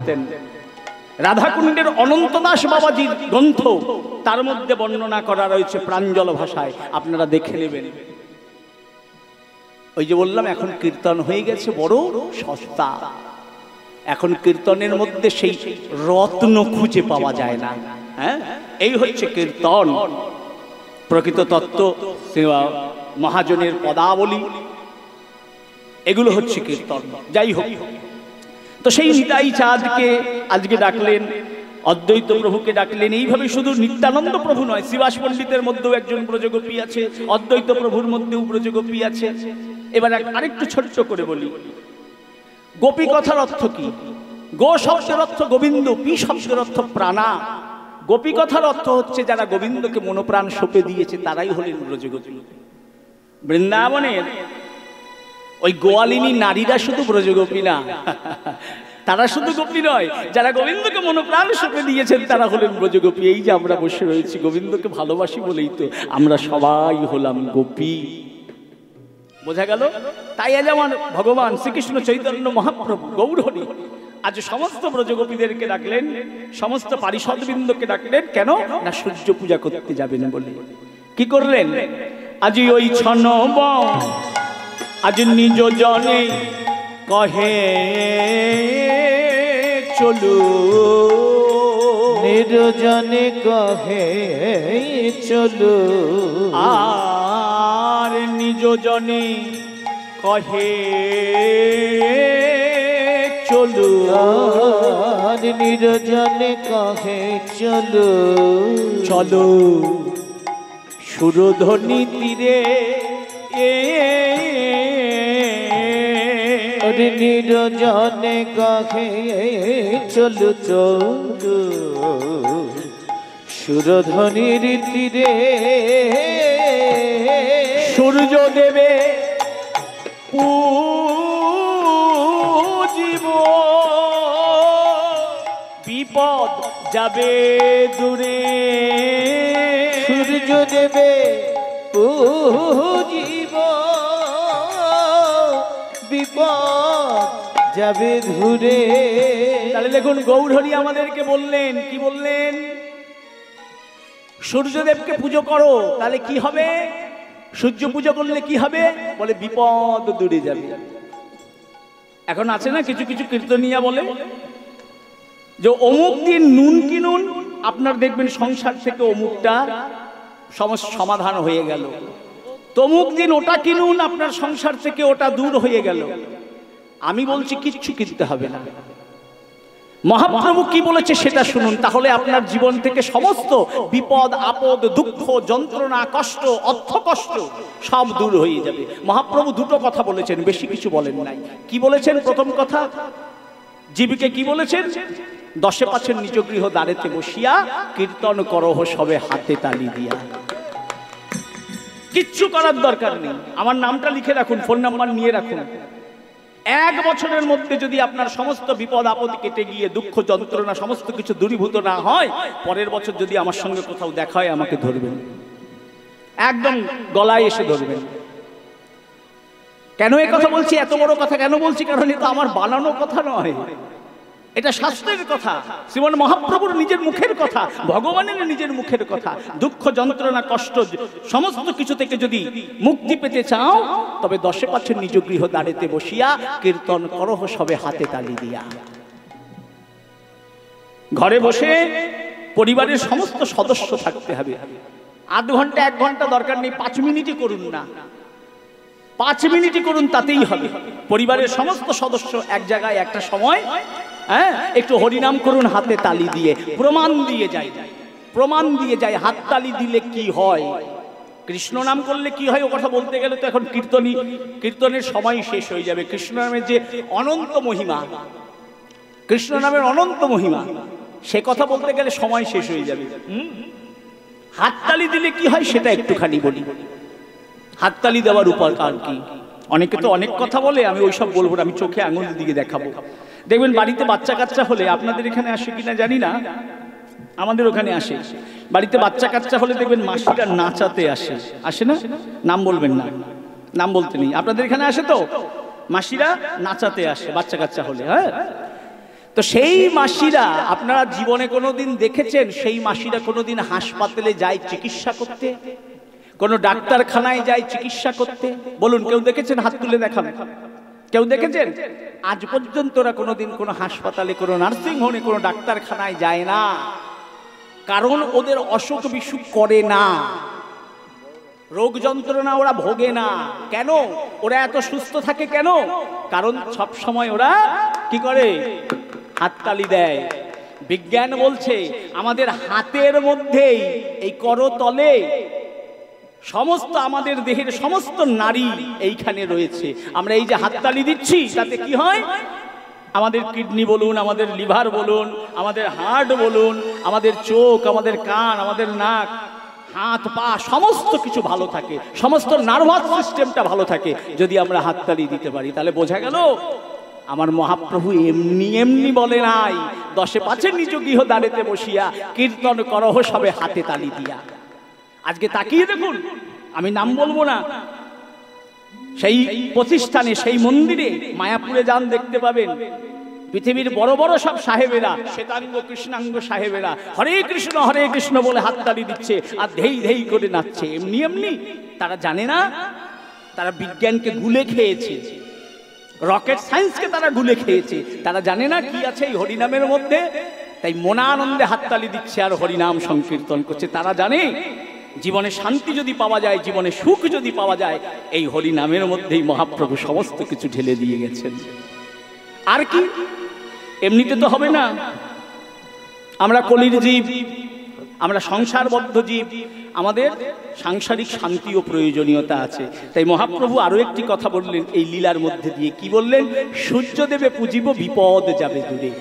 করতেন। রাধাকুণ্ডের অনন্ত দাস বাবাজির গ্রন্থ, তার মধ্যে বর্ণনা করা রয়েছে প্রাঞ্জল ভাষায়, আপনারা দেখে নেবেন। ওই যে বললাম এখন কীর্তন হয়ে গেছে বড় সস্তা, এখন কীর্তনের মধ্যে সেই রত্ন খুঁজে পাওয়া যায় না। হ্যাঁ, এই হচ্ছে কীর্তন, প্রকৃত তত্ত্ব, মহাজনের পদাবলী, এগুলো হচ্ছে কীর্তন। যাই হোক, তো সেই নিতাই চাঁদকে আজকে ডাকলেন, অদ্বৈত প্রভুকে ডাকলেন। এইভাবে শুধু নিত্যানন্দ প্রভু নয়, শ্রীবাস পণ্ডিতের মধ্যেও একজন ব্রজগোপী আছে, অদ্বৈত প্রভুর মধ্যেও ব্রজগোপী আছে। এবার আরেকটু ছোট্ট করে বলি, গোপী কথার অর্থ কি? গো শব্দের অর্থ গোবিন্দ, পি শব্দের অর্থ প্রাণা। গোপী কথার অর্থ হচ্ছে যারা গোবিন্দকে মনোপ্রাণ সঁপে দিয়েছে তারাই হলেন ব্রজগোপী। বৃন্দাবনের ওই গোয়ালিনী নারীরা শুধু ব্রজগোপী না, তারা শুধু গোপী নয়, যারা গোবিন্দকে মনোপ্রাণ সঁপে দিয়েছেন তারা হলেন ব্রজগোপী। এই যে আমরা বসে রয়েছি, গোবিন্দকে ভালোবাসি বলেই তো আমরা সবাই হলাম গোপী। বোঝা গেল? তাই আজ আমার ভগবান শ্রীকৃষ্ণ চৈতন্য মহাপ্রভু গৌরহরি আজ সমস্ত ব্রজগোপীদেরকে ডাকলেন, সমস্ত পারিষদবৃন্দকে ডাকলেন। কেন না? সূর্য পূজা করতে যাবেন বলে। কি করলেন? আজি ওই ছনব আজ নিজ জনে কহে চলু, নির্জনে কহে চলু, আর নিজ জনে কহে চলু, আর নির্জনে কহে চলু, চলো সুরধ্বনি তীরে নির্জনে কহে চলু চলু, সুরধ্বনির তীরে সূর্য দেবে পূজিব, বিপদ যাবে দূরে। সূর্য দেবে পূজিব, বিপদ যাবে দূরে। তাহলে দেখুন গৌরহরি আমাদেরকে বললেন, কি বললেন? সূর্যদেবকে পুজো করো, তাহলে কি হবে? সূর্য পুজো করলে কি হবে? বলে বিপদ দূরে যাবে। এখন আছে না কিছু কিছু কীর্তনিয়া বলে যে অমুক দিন নুন কিনুন, আপনার দেখবেন সংসার থেকে অমুকটা সমস্যা সমাধান হয়ে গেল। তমুক দিন ওটা কিনুন, আপনার সংসার থেকে ওটা দূর হয়ে গেল। আমি বলছি কিচ্ছু কিনতে হবে না। মহাপ্রভু কি বলেছে সেটা শুনুন, তাহলে আপনার জীবন থেকে সমস্ত বিপদ আপদ, দুঃখ, যন্ত্রণা, কষ্ট, অর্থ কষ্ট সব দূর হয়ে যাবে। মহাপ্রভু দুটো কথা বলেছেন, বেশি কিছু বলেন নাই। কি বলেছেন? প্রথম কথা, জীবকে কি বলেছেন? 10 নিজ গৃহ দ্বারেতে বসিয়া কীর্তন করহ সবে হাতে তালি দিয়া। কিচ্ছু করার দরকার নেই। আমার নামটা লিখে রাখুন, ফোন নাম্বার নিয়ে রাখুন। 1 বছরের মধ্যে যদি আপনার সমস্ত বিপদ আপদ কেটে গিয়ে দুঃখ যন্ত্রণা সমস্ত কিছু দূরীভূত না হয়, পরের বছর যদি আমার সঙ্গে কোথাও দেখা হয় আমাকে ধরবেন, একদম গলায় এসে ধরবেন। কেন এই কথা বলছি? এত বড় কথা কেন বলছি? কারণ এটা আমার বানানো কথা নয়, এটা শাস্ত্রের কথা, শ্রীমন মহাপ্রভুর নিজের মুখের কথা, ভগবানের নিজের মুখের কথা। দুঃখ যন্ত্রণা কষ্ট সমস্ত কিছু থেকে যদি মুক্তি পেতে চাও, তবে 10 নিজ গৃহ দ্বারেতে বসিয়া কীর্তন করহ সবে হাতে তালি দিয়া। ঘরে বসে পরিবারের সমস্ত সদস্য থাকতে হবে। আধ ঘন্টা 1 ঘন্টা দরকার নেই, 5 মিনিটই করুন না, 5 মিনিটই করুন, তাতেই হবে। পরিবারের সমস্ত সদস্য এক জায়গায় একটা সময়, হ্যাঁ, একটু হরিনাম করুন হাতে তালি দিয়ে, প্রমাণ দিয়ে যায়, প্রমাণ দিয়ে যায়। হাত তালি দিলে কি হয়, কৃষ্ণ নাম করলে কি হয়, ও কথা বলতে গেলে তো এখন কীর্তনের সময় শেষ হয়ে যাবে। কৃষ্ণ নামের যে অনন্ত মহিমা, কৃষ্ণ নামের অনন্ত মহিমা, সে কথা বলতে গেলে সময় শেষ হয়ে যাবে। হাততালি দিলে কি হয় সেটা একটুখানি বলি। হাততালি দেওয়ার উপকার কি? অনেকে তো অনেক কথা বলে, আমি ওইসব বলবো না, আমি চোখে আঙুল দিয়ে দেখাবো। দেখবেন বাড়িতে বাচ্চা কাচ্চা হলে, আপনাদের এখানে আসে কিনা জানি না, আমাদের ওখানে আসে। বাড়িতে বাচ্চা কাচ্চা হলে দেখবেন মাসিরা নাচাতে আসে, আসে না? নাম বলবেন না, নাম বলতে নেই। আপনাদের এখানে আসে তো মাসিরা নাচাতে আসে বাচ্চা কাচ্চা হলে। হ্যাঁ, তো সেই মাসিরা আপনারা জীবনে কোনোদিন দেখেছেন সেই মাসিরা কোনোদিন হাসপাতালে যায় চিকিৎসা করতে, কোনো ডাক্তারখানায় যায় চিকিৎসা করতে? বলুন, কেউ দেখেছেন? হাত তুলে দেখান। কেউ দেখেছেন? আজ পর্যন্ত ওরা কোনোদিন কোনো হাসপাতালে, কোনো নার্সিং হোমে, কোনো ডাক্তারখানায় যায় না। কারণ ওদের অসুখ বিসুখ করে না, রোগ যন্ত্রণা ওরা ভোগে না। কেন? ওরা এত সুস্থ থাকে কেন? কারণ সব সময় ওরা কি করে? হাততালি দেয়। বিজ্ঞান বলছে আমাদের হাতের মধ্যেই, এই করতলে সমস্ত আমাদের দেহের সমস্ত নারী এইখানে রয়েছে। আমরা এই যে হাততালি দিচ্ছি তাতে কি হয়? আমাদের কিডনি বলুন, আমাদের লিভার বলুন, আমাদের হার্ট বলুন, আমাদের চোখ, আমাদের কান, আমাদের নাক, হাত পা সমস্ত কিছু ভালো থাকে, সমস্ত নার্ভাস সিস্টেমটা ভালো থাকে যদি আমরা হাততালি দিতে পারি। তাহলে বোঝা গেল আমার মহাপ্রভু এমনি এমনি বলে নাই, 10 5 নিজ গৃহ দ্বারেতে বসিয়া কীর্তন করহ সবে হাতে তালি দিয়া। আজকে তাকিয়ে দেখুন, আমি নাম বলবো না, সেই প্রতিষ্ঠানে, সেই মন্দিরে মায়াপুরে যান দেখতে পাবেন পৃথিবীর বড় বড় সব সাহেবেরা, শ্বেতাঙ্গ কৃষ্ণাঙ্গ সাহেবেরা হরে কৃষ্ণ বলে হাততালি দিচ্ছে আর ধেই ধেই করে নাচছে। এমনি এমনি তারা জানে না, তারা বিজ্ঞানকে গুলে খেয়েছে, রকেট সায়েন্সকে তারা গুলে খেয়েছে। তারা জানে না কি আছে এই হরিনামের মধ্যে, তাই মনানন্দে হাততালি দিচ্ছে আর হরিনাম সংকীর্তন করছে। তারা জানে জীবনে শান্তি যদি পাওয়া যায়, জীবনে সুখ যদি পাওয়া যায়, এই হরিনামের মধ্যেই মহাপ্রভু সমস্ত কিছু ঢেলে দিয়ে গেছেন। আর কি? এমনিতে তো হবে না। আমরা কলির জীব, আমরা সংসারবদ্ধ জীব, আমাদের সাংসারিক শান্তি ও প্রয়োজনীয়তা আছে। তাই মহাপ্রভু আরো একটি কথা বললেন এই লীলার মধ্যে দিয়ে। কি বললেন? সূর্যদেবে পূজিব বিপদ যাবে দূরে।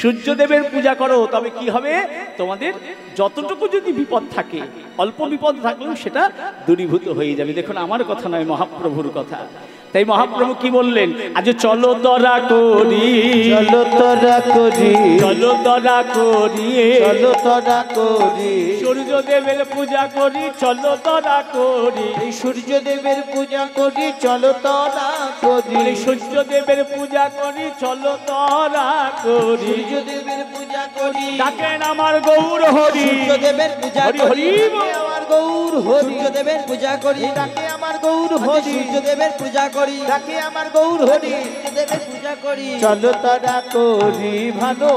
সূর্যদেবের পূজা করো, তবে কি হবে? তোমাদের যতটুকু যদি বিপদ থাকে, অল্প বিপদ থাকলেও সেটা দূরীভূত হয়ে যাবে। দেখুন, আমার কথা নয়, মহাপ্রভুর কথা। তাই মহাপ্রভু কি বললেন? আজ চলো দরা করি, চলো তরা করি, চলো দরা করি, চলো তরা করি, সূর্যদেবের পূজা করি, চলো দরা করি, এই সূর্যদেবের পূজা করি, চলো তরা করি, সূর্যদেবের পূজা করি, চলো দরা করি, সূর্যদেবের পূজা করি, ডাকেন আমার গৌর হরি, সূর্যদেবের পূজা হরি করি, হরি ডাকে আমার গৌর হরি, সূর্যদেবের পূজা করি, ডাকে আমার গৌর হরি, সূর্যদেবের পূজা করি, ডাকে আমার গৌর হরি, সূর্যদেবের পূজা করি। চলো তারা করি ভালো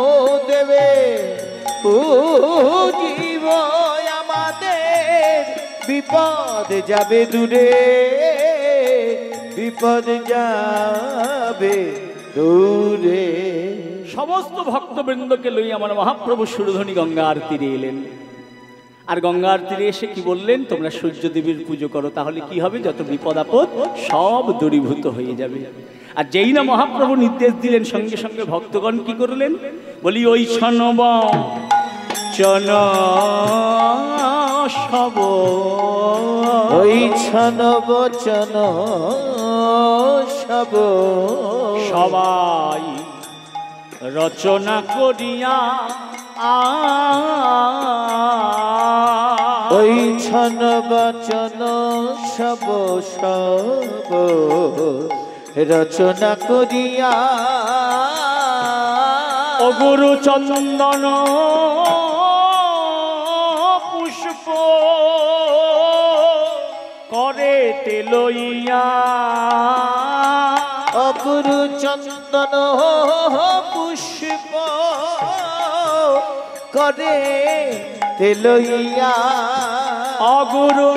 দেবে পুজিব আমাদের, বিপদ যাবে দূরে, বিপদ যাবে দূরে। সমস্ত ভক্তবৃন্দকে লই আমার মহাপ্রভু সুরধনী গঙ্গার তীরে এলেন। আর গঙ্গার তীরে এসে কি বললেন? তোমরা সূর্যদেবীর পুজো করো, তাহলে কি হবে? যত বিপদ আপদ সব দূরীভূত হয়ে যাবে। আর যেই না মহাপ্রভু নির্দেশ দিলেন, সঙ্গে সঙ্গে ভক্তগণ কি করলেন? বলি ওই ছনব চন সব, ওই ছন বচন সব, সবাই রচনা করিয়া ওই ছন বচন সব সব রচনা করিয়া, ও গুরু চন্দন পুষ্প করে তেলইয়া, অগুরু চন্দন পুষ্প করে তেলইয়া, অগুরু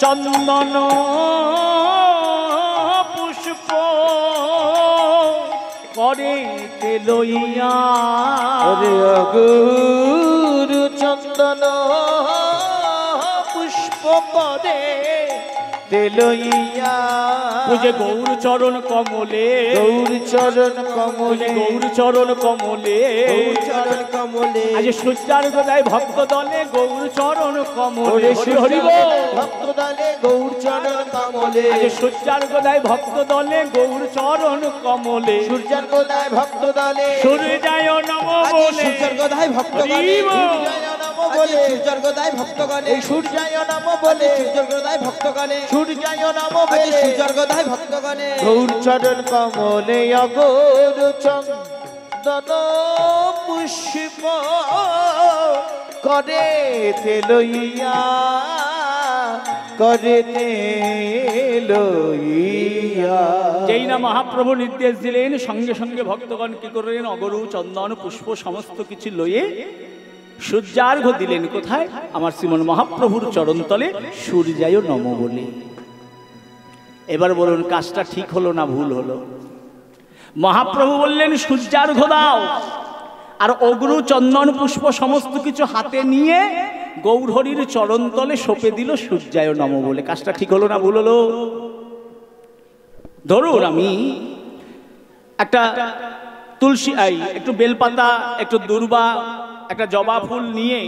চন্দন পুষ্প করে তেলইয়া, ওরে অগুরু চন্দন পুষ্প করে তেলইয়া, পূজে গৌর চরণ কমলে, গৌর চরণ পূজে কমলে, গৌর চরণ কমলে, চরণ কমলে, আজ সূর্যার গোদায় ভক্ত দলে গৌর চরণ কমলে, ওরে হরি হরি বল। ভক্ত দলে গৌর চরণ কমলে, আজ সূর্যার গোদায় ভক্ত দলে গৌর চরণ কমলে, সূর্যার গোদায় ভক্ত দলে সূর্যায় নম বলে, সূর্যর গোদায় ভক্তগণে, হরি বল। সূর্যায় নম বলে, সূর্যর গোদায় ভক্তগণে, এই সূর্যায় নম বলে, সূর্যর গোদায় ভক্তগণে, সূর্যায় নম বলে, সূর্যর গোদায় ভক্তগণে, গৌর চরণ কমলে অগৌর চন্দন চন্দন পুষ্প করে লইয়া করে লইয়া। যেই না মহাপ্রভু নির্দেশ দিলেন, সঙ্গে সঙ্গে ভক্তগণ কি করলেন? অগরু চন্দন পুষ্প সমস্ত কিছু লইয়ে সূর্যার্ঘ্য দিলেন। কোথায়? আমার শ্রীমন মহাপ্রভুর চরণতলে সূর্যায় নম বলে। এবার বলুন, কাজটা ঠিক হলো না ভুল হলো? মহাপ্রভু বললেন সূর্যার্ঘ্য দাও, আর অগরু চন্দন পুষ্প সমস্ত কিছু হাতে নিয়ে গৌরহরির চরণতলে সঁপে দিল সূর্যায় নম বলে। কাজটা ঠিক হলো না ভুল হলো? ধরুন আমি একটা তুলসী একটু বেলপাতা, একটু দুর্বা, একটা জবা ফুল নিয়ে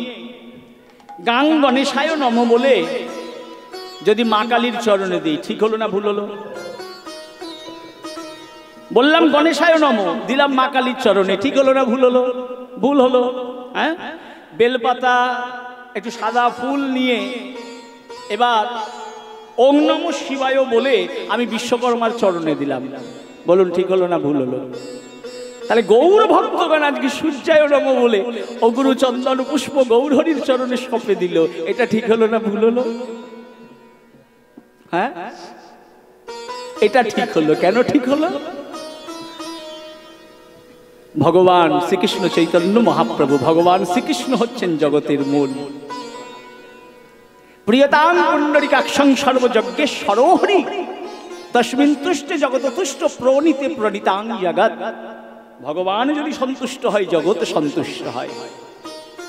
গাং গণেশায় নম বলে যদি মা কালীর চরণে দিই, ঠিক হলো না ভুল হলো? বললাম গণেশায় নম, দিলাম মা কালীর চরণে, ঠিক হলো না ভুল হলো? ভুল হলো। হ্যাঁ, বেলপাতা একটু সাদা ফুল নিয়ে এবার ওম নমঃ শিবায় বলে আমি বিশ্বকর্মার চরণে দিলাম, বলুন ঠিক হলো না ভুল হলো? তাহলে গৌর ভক্তগণ আজকে সূর্যায় নম বলে অগুরু চন্দন পুষ্প গৌরহরির চরণে সঁপে দিল, এটা ঠিক হলো না ভুল হলো? হ্যাঁ, এটা ঠিক হলো। কেন ঠিক হলো? ভগবান শ্রীকৃষ্ণ চৈতন্য মহাপ্রভু, ভগবান শ্রীকৃষ্ণ হচ্ছেন জগতের মূল। প্রিয়তাং পুণ্ডরিকাক্ষং সর্বযজ্ঞেশ্বরো হরি তস্মিন তুষ্টে জগৎ তুষ্ট প্রণীতে প্রণীতাং জগৎ। ভগবান যদি সন্তুষ্ট হয়, জগৎ সন্তুষ্ট হয়।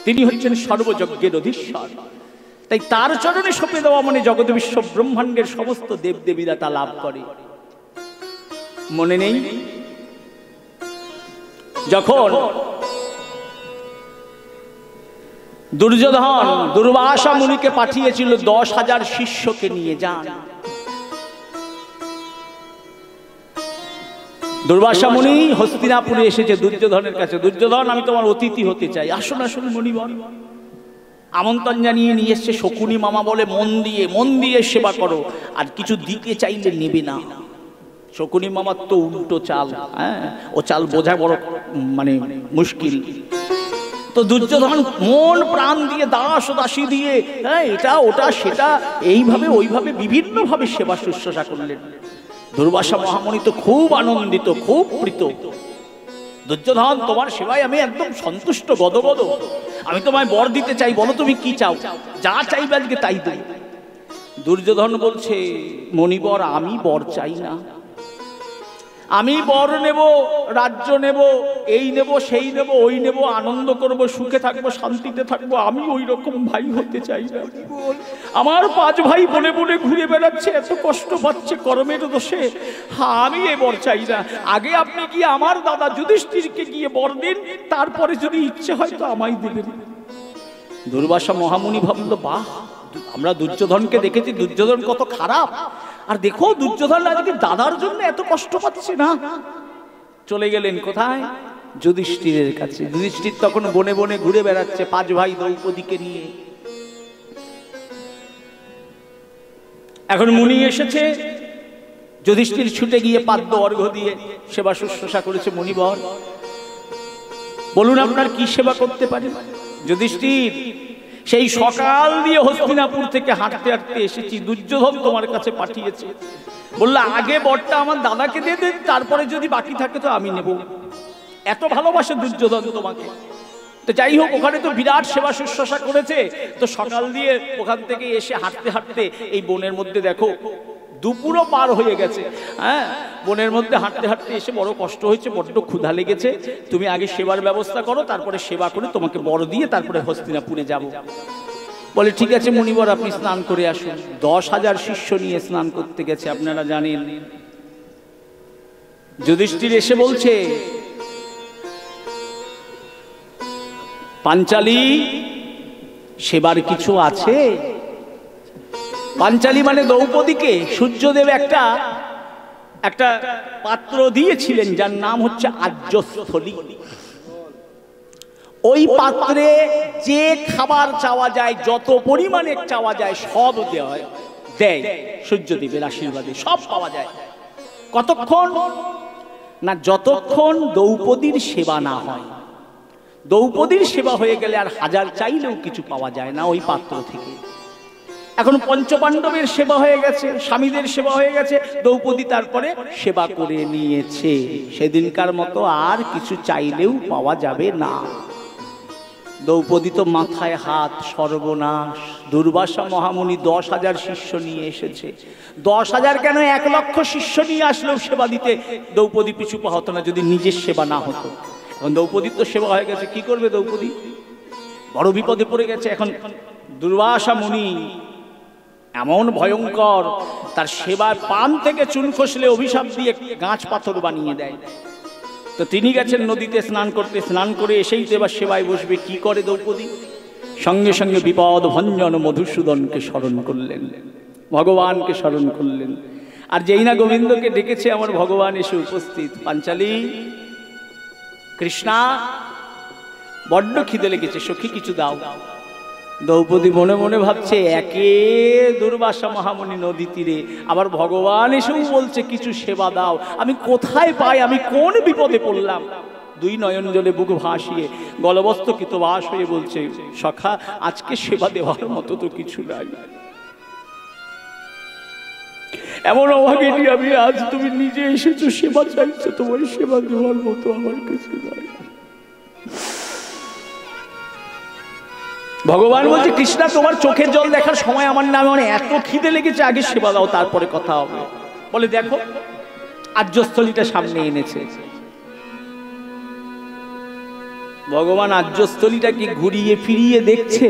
তিনি হচ্ছেন সর্বযজ্ঞের অধীশ্বর। তাই তার চরণে সঁপে দেওয়া মানে জগৎ বিশ্ব ব্রহ্মাণ্ডের সমস্ত দেবদেবীরা তা লাভ করে। মনে নেই যখন দুর্যোধন দুর্বাসা মুনিকে পাঠিয়েছিল 10,000 শিষ্যকে নিয়ে যান। দুর্বাসা মুনি হস্তিনাপুরে এসেছে দুর্যোধনের কাছে। দুর্যোধন, আমি তোমার অতিথি হতে চাই, আসুন আসুন মুনিবর। আমন্ত্রণ জানিয়ে নিয়ে এসছে। শকুনি মামা বলে মন দিয়ে সেবা করো, আর কিছু দিতে চাইলে নেবে না। শকুনি মামার তো উল্টো চাল, হ্যাঁ, ও চাল বোঝা বড় মানে মুশকিল। তো দুর্যোধন মন প্রাণ দিয়ে, দাস দাসী দিয়ে, হ্যাঁ, এটা ওটা সেটা এইভাবে ওইভাবে বিভিন্ন ভাবে সেবা শুশ্রূষা করলেন। দুর্বাসা মহামণি তো খুব আনন্দিত, খুব প্রীত। দুর্যোধন, তোমার সেবায় আমি একদম সন্তুষ্ট, গদগদ। আমি তোমায় বর দিতে চাই, বলো তুমি কি চাও? যা চাইবে আজকে তাই দেই। দুর্যোধন বলছে, মণিবর, আমি বর চাই না। আমি বর নেব, রাজ্য নেব, এই নেব, সেই নেব, ওই নেব, আনন্দ করব, সুখে থাকবো, শান্তিতে থাকবো। আমি ওই রকম ভাই হতে চাই না। আমার 5 ভাই বনে বনে ঘুরে বেড়াচ্ছে, এত কষ্ট পাচ্ছে কর্মের দোষে। হ্যাঁ, আমি এ বর চাই না। আগে আপনি গিয়ে আমার দাদা যুধিষ্ঠিরকে গিয়ে বর দিন, তারপরে যদি ইচ্ছে হয় তো আমায় দেবেন। দুর্বাসা মহামুনি ভাবল, বাহ, আমরা দুর্যোধনকে দেখেছি, দুর্যোধন কত খারাপ, আর দেখো দুর্যোধন আজকে দাদার জন্য এত কষ্ট পাচ্ছে না। চলে গেলেন কোথায়? যুধিষ্ঠিরের কাছে। যুধিষ্ঠির তখন বনে বনে ঘুরে বেড়াচ্ছে 5 ভাই দ্রৌপদীকে নিয়ে। এখন মুনি এসেছে, যুধিষ্ঠির ছুটে গিয়ে পাদ্য অর্ঘ্য দিয়ে সেবা শুশ্রূষা করেছে। মুনিবর, বলুন আপনার কি সেবা করতে পারি? যুধিষ্ঠির, সেই সকাল দিয়ে হস্তিনাপুর থেকে হাঁটতে হাঁটতে এসেছি, দুর্যোধন তোমার কাছে পাঠিয়েছে। বললো আগে বরটা আমার দাদাকে দিয়ে দেন, তারপরে যদি বাকি থাকে তো আমি নেব। এত ভালোবাসে দুর্যোধন তোমাকে। তো যাই হোক, ওখানে তো বিরাট সেবা শুশ্রূষা করেছে। তো সকাল দিয়ে ওখান থেকে এসে হাঁটতে হাঁটতে এই বনের মধ্যে দেখো দুপুরও পার হয়ে গেছে। হ্যাঁ, বনের মধ্যে হাঁটতে হাঁটতে এসে বড় কষ্ট হয়েছে, বড্ড ক্ষুধা লেগেছে। তুমি আগে সেবার ব্যবস্থা করো, তারপরে সেবা করে তোমাকে বর দিয়ে তারপরে হস্তিনাপুরে যাব। বলে ঠিক আছে মুনিবর, আপনি স্নান করে আসুন। 10,000 শিষ্য নিয়ে স্নান করতে গেছে, আপনারা জানেন। যুধিষ্ঠির এসে বলছে, পাঞ্চালী, সেবার কিছু আছে? পাঞ্চালী মানে দ্রৌপদীকে সূর্যদেব একটা পাত্র দিয়েছিলেন, যার নাম হচ্ছে আর্যস্থলী। ওই পাত্রে যে খাবার চাওয়া যায়, যত পরিমাণে চাওয়া যায় সব দেয় সূর্যদেবের আশীর্বাদে, সব পাওয়া যায়। কতক্ষণ না যতক্ষণ দ্রৌপদীর সেবা না হয়। দ্রৌপদীর সেবা হয়ে গেলে আর হাজার চাইলেও কিছু পাওয়া যায় না ওই পাত্র থেকে। এখন পঞ্চপাণ্ডবের সেবা হয়ে গেছে, স্বামীদের সেবা হয়ে গেছে, দ্রৌপদী তারপরে সেবা করে নিয়েছে, সেদিনকার মতো আর কিছু চাইলেও পাওয়া যাবে না। দ্রৌপদী তো মাথায় হাত, সর্বনাশ। দুর্বাসা মহামুনি 10,000 শিষ্য নিয়ে এসেছে। 10,000 কেন, 1,00,000 শিষ্য নিয়ে আসলেও সেবা দিতে দ্রৌপদী পিছু পা হতো না যদি নিজের সেবা না হতো। এখন দ্রৌপদীর তো সেবা হয়ে গেছে, কি করবে দ্রৌপদী? বড় বিপদে পড়ে গেছে। এখন দুর্বাসা মুনি এমন ভয়ঙ্কর, তার সেবার পান থেকে চুন খসলে অভিশাপ দিয়ে গাছ পাথর বানিয়ে দেয়। তো তিনি গেছেন নদীতে স্নান করতে, স্নান করে এসেই তো এবার সেবায় বসবে। কি করে দ্রৌপদী? সঙ্গে সঙ্গে বিপদ ভঞ্জন মধুসূদনকে স্মরণ করলেন, ভগবানকে স্মরণ করলেন। আর যেই না গোবিন্দকে ডেকেছে আমার ভগবান এসে উপস্থিত। পাঞ্চালী, কৃষ্ণা, বড্ড খিদে লেগেছে, সখী কিছু দাও। দ্রৌপদী মনে মনে ভাবছে, একে দুর্বাসা মহামুনি নদী তীরে, আবার ভগবান এসেও বলছে কিছু সেবা দাও, আমি কোথায় পাই, আমি কোন বিপদে পড়লাম। দুই নয়ন জলে বুক ভাসিয়ে গলবস্ত কৃতবাস হয়ে বলছে, সখা আজকে সেবা দেওয়ার মতো তো কিছু নাই। এমন অভাগিনী আমি আজ, তুমি নিজে এসেছো, সেবা চাইছো, তোমার সেবা দেওয়ার মতো আমার কিছু নাই। ভগবান বলছে, কৃষ্ণা তোমার চোখের জল দেখার সময় আমার নামে, মানে এত খিদে লেগেছে, আগে সেবা দাও তারপরে কথা হবে। বলে দেখো, আর্যস্থলীটা সামনে এনেছে। ভগবান আর্যস্থলীটাকে ঘুরিয়ে ফিরিয়ে দেখছে,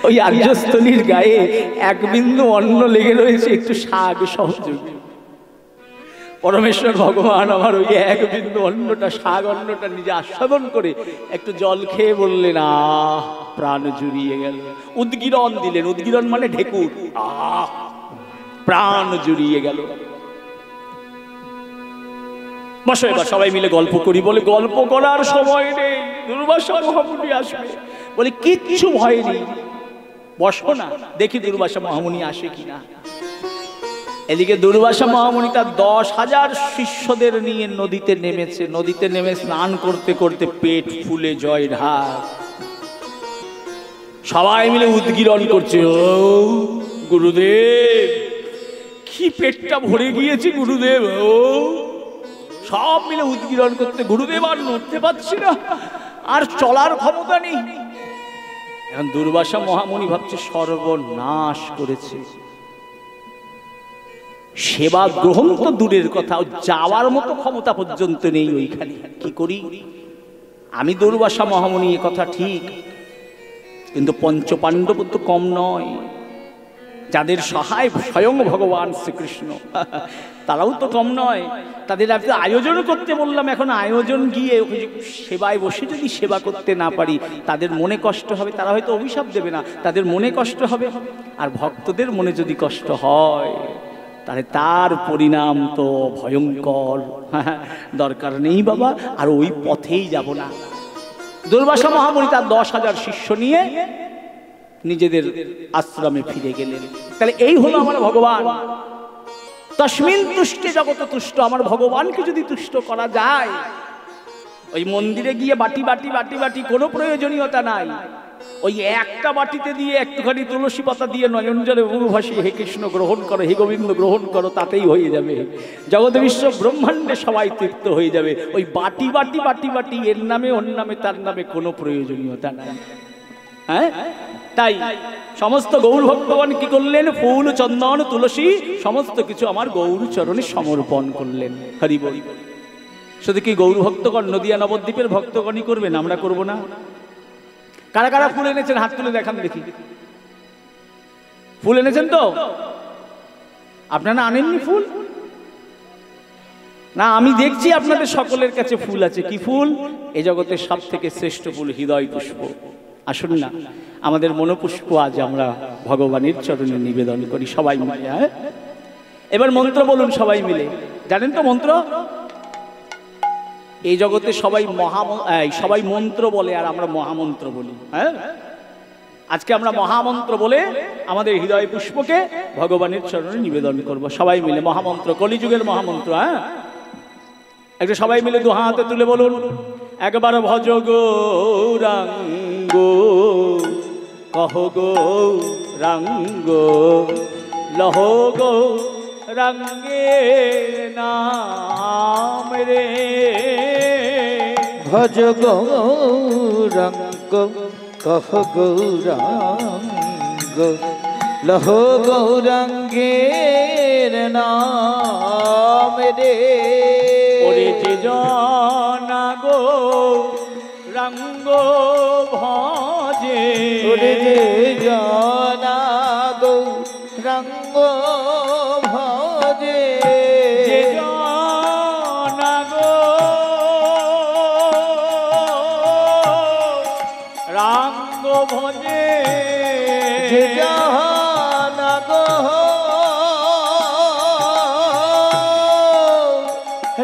ওই আর্যস্থলীর গায়ে এক বিন্দু অন্ন লেগে রয়েছে, একটু শাক সহযোগী। পরমেশ্বর ভগবান আমার ওই এক বিন্দু অন্নটা, শাক অন্নটা নিজে আস্বাদন করে একটু জল খেয়ে বললেন, আহ, প্রাণ জুড়িয়ে গেল। উদ্গীরণ দিলেন, উদ্গীরণ মানে ঢেকুর, আহ, প্রাণ জুড়িয়ে গেল। বসো এবার সবাই মিলে গল্প করি। বলে গল্প করার সময় নেই, দুর্বাসা মহামুনি আসবে। বলে কিচ্ছু ভয় নেই, বসো না, দেখি দুর্বাসা মহামুনি আসে কিনা। এদিকে দুর্বাসা মহামুনি তার 10,000 শিষ্যদের নিয়ে নদীতে নেমেছে। নদীতে নেমে স্নান করতে করতে পেট ফুলে জয় ঢাক, সবাই মিলে উদ্গীরণ করছে, ও গুরুদেব, কি পেটটা ভরে গিয়েছে গুরুদেব। ও সব মিলে উদ্গীরণ করতে, গুরুদেব আর নড়তে পারছি না, আর চলার ক্ষমতা নেই। এখন দুর্বাসা মহামুনি ভাবছে, সর্বনাশ করেছে। সেবা গ্রহণ তো দূরের কথা, যাওয়ার মতো ক্ষমতা পর্যন্ত নেই ওইখানে। কি করি আমি? দুর্বাসা মহামুনি এ কথা ঠিক, কিন্তু পঞ্চপাণ্ডব তো কম নয়, যাদের সহায় স্বয়ং ভগবান শ্রীকৃষ্ণ, তারাও তো কম নয়। তাদের আয়োজন করতে বললাম, এখন আয়োজন গিয়ে সেবায় বসে যদি সেবা করতে না পারি, তাদের মনে কষ্ট হবে। তারা হয়তো অভিশাপ দেবে না, তাদের মনে কষ্ট হবে। আর ভক্তদের মনে যদি কষ্ট হয়, তাহলে তার পরিণাম তো ভয়ঙ্কর। দরকার নেই বাবা, আর ওই পথেই যাব না। দুর্বাসা মহামুনি তার 10,000 শিষ্য নিয়ে নিজেদের আশ্রমে ফিরে গেলেন। তাহলে এই হলো আমার ভগবান। তস্মিন তুষ্টে জগত তুষ্ট। আমার ভগবানকে যদি তুষ্ট করা যায়, ওই মন্দিরে গিয়ে বাটি বাটি বাটি বাটি কোনো প্রয়োজনীয়তা নাই। ওই একটা বাটিতে দিয়ে একটুখানি তুলসী পাতা দিয়ে নয়ন জলে মুখ ভাসিয়ে হে কৃষ্ণ গ্রহণ করো, হে গোবিন্দ গ্রহণ করো, তাতেই হয়ে যাবে। জগৎ বিশ্ব ব্রহ্মাণ্ডে সবাই তৃপ্ত হয়ে যাবে। ওই বাটি বাটি বাটি বাটি এর নামে ওর নামে তার নামে কোনো প্রয়োজনীয়তা নাই। হ্যাঁ, তাই সমস্ত গৌর ভক্তগণ কি করলেন? ফুল, চন্দন, তুলসী সমস্ত কিছু আমার গৌর চরণে সমর্পণ করলেন। হরি বল। শুধু কি গৌর ভক্তগণ, নদিয়া নবদ্বীপের ভক্তগণই করবেন, আমরা করব না? কারা কারা ফুল এনেছেন হাত তুলে দেখান দেখি। ফুল এনেছেন তো? আপনারা আনেননি ফুল? না, আমি দেখছি আপনাদের সকলের কাছে ফুল আছে। কি ফুল? এই জগতের সব থেকে শ্রেষ্ঠ ফুল হৃদয় পুষ্প। আসুন না, আমাদের মনোপুষ্প আজ আমরা ভগবানের চরণে নিবেদন করি সবাই মিলে। হ্যাঁ, এবার মন্ত্র বলুন সবাই মিলে। জানেন তো মন্ত্র? এই জগতে সবাই মন্ত্র বলে, আর আমরা মহামন্ত্র বলি। হ্যাঁ, আজকে আমরা মহামন্ত্র বলে আমাদের হৃদয় পুষ্পকে ভগবানের চরণে নিবেদন করব সবাই মিলে। মহামন্ত্র, কলিযুগের মহামন্ত্র। হ্যাঁ, একটু সবাই মিলে দু হাতে তুলে বলুন একবার ভজ গৌরাঙ্গ কহ গৌরাঙ্গ লহ গৌরাঙ্গে নাম রে ভজ গৌরাঙ্গ কহ গৌরাঙ্গ লহ গৌরাঙ্গের নাম রে ওরে যে জনা গৌরাঙ্গ ভজে ওরে যে জানা গৌরাঙ্গ ভজে যে জনা গৌরাঙ্গ ভজে যে জানা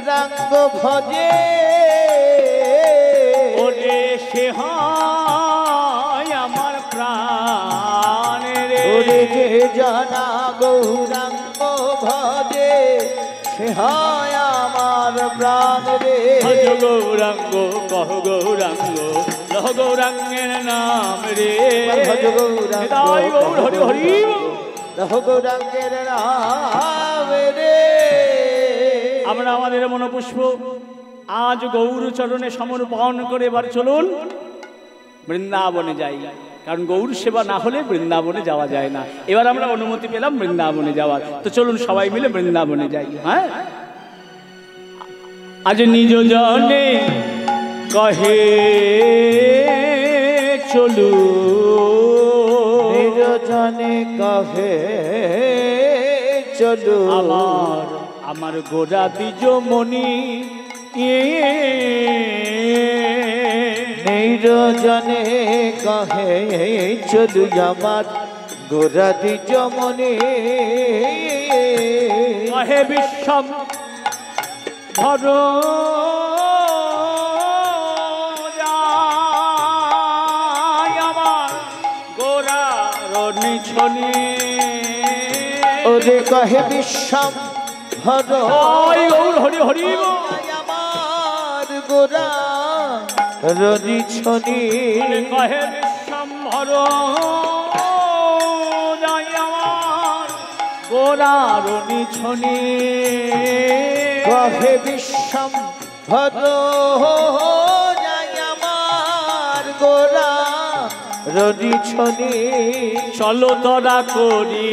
গৌরাঙ্গ ভজে ওরে সে হয় আমার প্রাণ রে ওরে যে জানা গৌরাঙ্গ ভজে সে হয় আমার প্রাণ রে ভজ গৌরাঙ্গ কহ গৌরাঙ্গ লহ গৌরাঙ্গের নাম রে ভজ গৌরাঙ্গ নিতাই গৌর হরি হরি লহ গৌরাঙ্গের নাম রে আমরা আমাদের মনোপুষ্প আজ গৌর চরণে সমর্পণ করে এবার চলুন বৃন্দাবনে যাই কারণ গৌর সেবা না হলে বৃন্দাবনে যাওয়া যায় না এবার আমরা অনুমতি পেলাম বৃন্দাবনে যাওয়ার তো চলুন সবাই মিলে বৃন্দাবনে যাই হ্যাঁ আজ নিজ জনে কহে চলু নিরজনে কহে চলু আমার গোরা দ্বিজ মণি নিরজনে কহে চলু আমার গোরা দ্বিজ মনে কহে বিশ্বম ভর আমার গোরা রনিছনি ওরে কহে বিশ্বম হর হরি হরি হরি আমার গোরা রনিছনি কহে বিশ্বম ভর আমার গোরা রনিছনি কহে বিশ্বম হর আমার গোরা রনিছনি চলো তোরা করি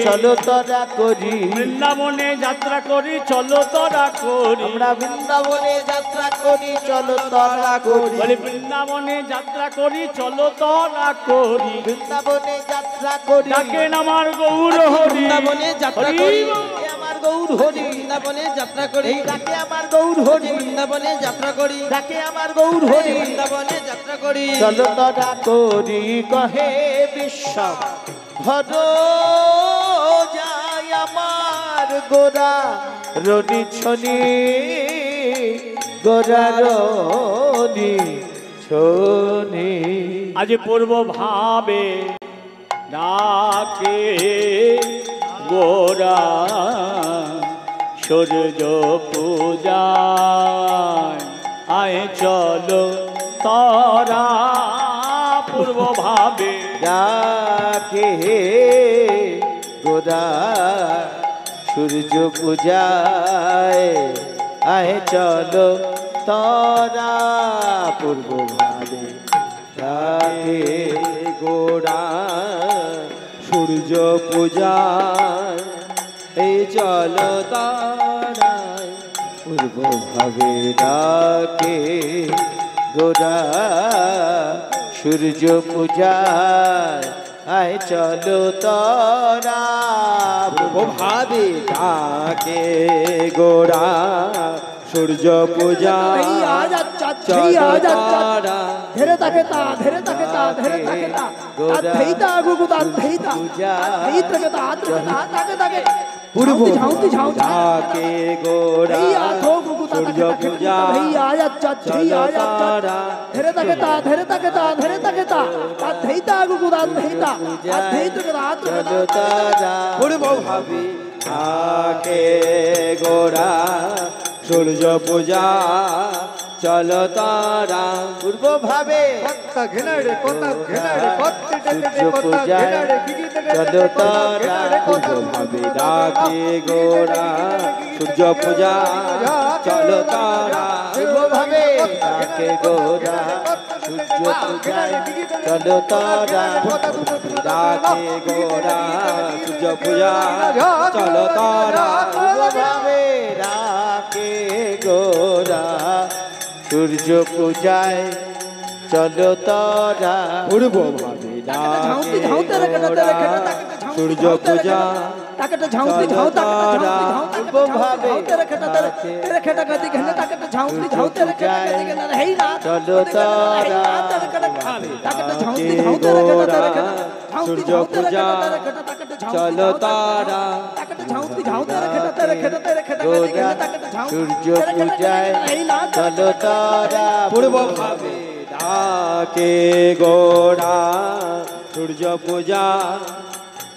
চলো তোরা করি বৃন্দাবনে যাত্রা করি চলো তোরা করি আমরা বৃন্দাবনে যাত্রা করি চলো তোরা করি বলে বৃন্দাবনে যাত্রা করি চলো তোরা করি বৃন্দাবনে যাত্রা করি ডাকেন আমার গৌর হরি বৃন্দাবনে যাত্রা হরি করি ডাকে আমার গৌর হরি বৃন্দাবনে যাত্রা করি ডাকে আমার গৌর হরি বৃন্দাবনে যাত্রা করি ডাকে আমার গৌর হরি বৃন্দাবনে যাত্রা করি চলো তোরা করি কহে বিশ্ব ভর যায় আমার গোরা রনি ছনি গোরা রনি ছনি আজ পূর্ব ভাবে ডাকে গোরা সূর্য পূজা আয় চলো তারা পূর্ব ভাবে ডাকে গোরা সূর্য পূজায় আহে চলো তরা পূর্ব ভাবে ডাকে গোরা সূর্য পূজায় এই চলো তারা পূর্ব ভাবে ডাকে গোরা সূর্য পূজায় আয় চলো তরা ভাবে ডাকে গোরা সূর্য পূজা ধীরে থাকে তা ধীরে থাকে তা ধীরে থাকে তা ধেইতা গুগুতা ধেইতা ধেইতা তা থাকে থাকে পূর্ব ঝাউতি ঝাউতি ডাকে গোরা ধেইয়া থো গুগুতা সূর্য পূজা ধেইয়া আচ্ছা ধেইয়া আচ্ছা ধীরে থাকে তা ধীরে থাকে তা ধীরে থাকে তা ধেইতা গুগুতা ধেইতা ধেইতা চলো তারা পূর্ব ভাবে ডাকে গোরা সূর্য পূজা চলো তারা পূর্ব ভাবে কত্তা ঘেনাড়ে কত্তা ঘেনাড়ে কত্তে সূর্য পূজায় চলো তারা পূর্ব ভাবে ডাকে গোরা সূর্য পূজা চলো তারা পূর্ব ভাবে ডাকে গোরা সূর্য পূজায় চলো তারা ডাকে গোরা সূর্য পূজা চলো তারা পূর্ব ভাবে ডাকে গোরা সূর্য পূজায় চলো তারা পূর্ব ভাবে ঝাউতি ডাকে ঝাউতে রে কেটা গোরা রে কেটা তাকে সূর্য পূজা তাকে ঝাউতি ঝাউ তাকে পূর্ব ভাবে ঝাউতে রে কেটা তেরে কেটা গতি ঘনে তাকে ঝাউতি ঝাউতে রে কেটা গতি ঘনে হেই না চলো তারা তাকে ঝাউতি ঝাউতে রে কেটা তেরে কেটা সূর্য পূজা চলো তারা তাকে ঝাউতি ঝাউতে রে কেটা তেরে কেটা গতি ঘনে তাকে ঝাউতি সূর্য পূজায় চলো তারা পূর্ব ভাবে ডাকে গোরা সূর্য পূজা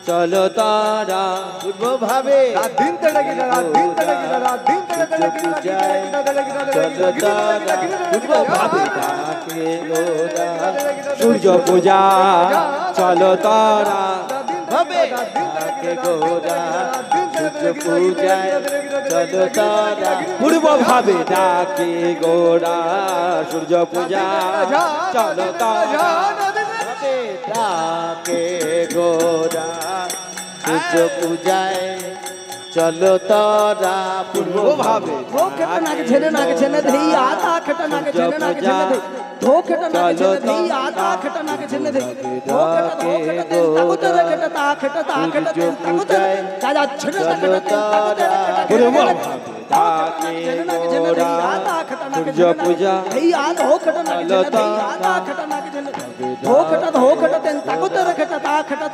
চলো তারা পূর্ব ভাবে দিন তেড়ে গিলা দিন তেড়ে গিলা দিন তেড়ে পূজায় চলো তারা পূর্ব ভাবে ডাকে গোরা সূর্য পূজা চলো তারা ভাবে ডাকে গোরা সূর্য পূজায় চলো তারা পূর্ব ভাবে ডাকে গোরা সূর্য পূজা চলো তারা ভাবে ডাকে গোরা সূর্য পূজায় চলো তারা পূর্ব ভাবে ধোকেটা নাকে ছেনে দেই আতা খেটা নাকে ছেনে দেই ধোকেটা নাকে ছেনে দেই আতা খেটা নাকে ছেনে দেই ধোকেটা দেন তাকুতে রে কেটা তা খেটা দেন তাকুতে দাদা ছেনে চলো তারা পূর্ব ভাবে ডাকে গোরা সূর্য পূজা এই আ ধোকেটা নাকে ছেনে দেই আতা খেটা নাকে ছেনে ধোকেটা দেন তাকুতে রে কেটা তা খেটা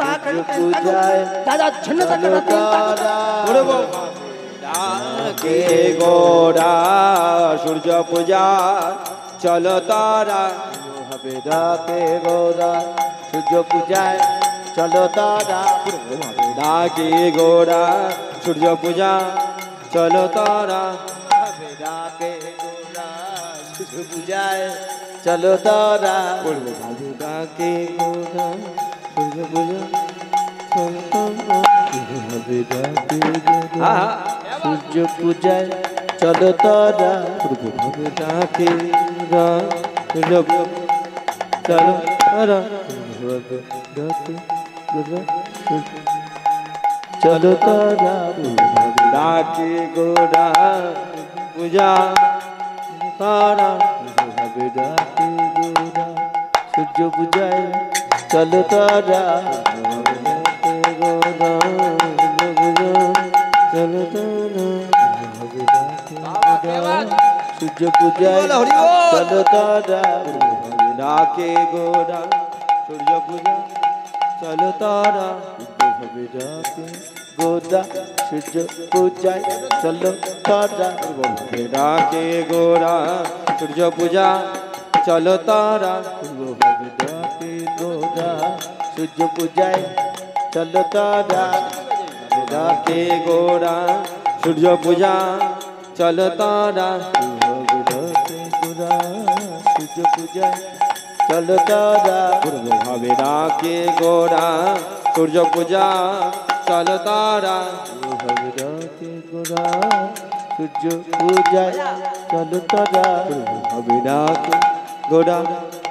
পূজায় দাদা ছেনে দেন তাকুতে পূর্ব ভাবে ডাকে গোরা সূর্য পূজা চলো তারা ভাবে ডাকে গোরা সূর্য পূজায় চলো তারা ডাকে গোরা সূর্য পূজা চলো তারা ভাবে ডাকে গোরা সূর্য পূজায় চলো তারা পূর্ব ভাবে ডাকে গোরা সূর্য পূজা ভাবে ডাকে গোরা সূর্য পূজায় চলো তারা পূর্ব ভাবে ডাকে গোরা সূর্য চলো তারা ভাবে ডাকে গোরা চলো তারা ডাকে গোরা পূজা তারা ভাবে ডাকে গোরা সূর্য পূজায় চলো তারা ডাকে গোরা চলো তারা সূর্য পূজায় চলো তারা ডাকে গোরা সূর্য পূজা চলো তারা ভাবে ডাকে গোরা সূর্য পূজায় চলো তারা ডাকে গোরা সূর্য পূজা চলো তারা ভাবে ডাকে গোরা সূর্য পূজায় চলো তারা ডাকে গোরা সূর্য পূজা চলো তারা ভাবে ডাকে গোরা সূর্য পূজায় চলো তারা ভাবে ডাকে গোরা সূর্য পূজা চলো তারা ভাবে ডাকে গোরা সূর্য পূজায় চলো তারা ভাবে ডাকে গোরা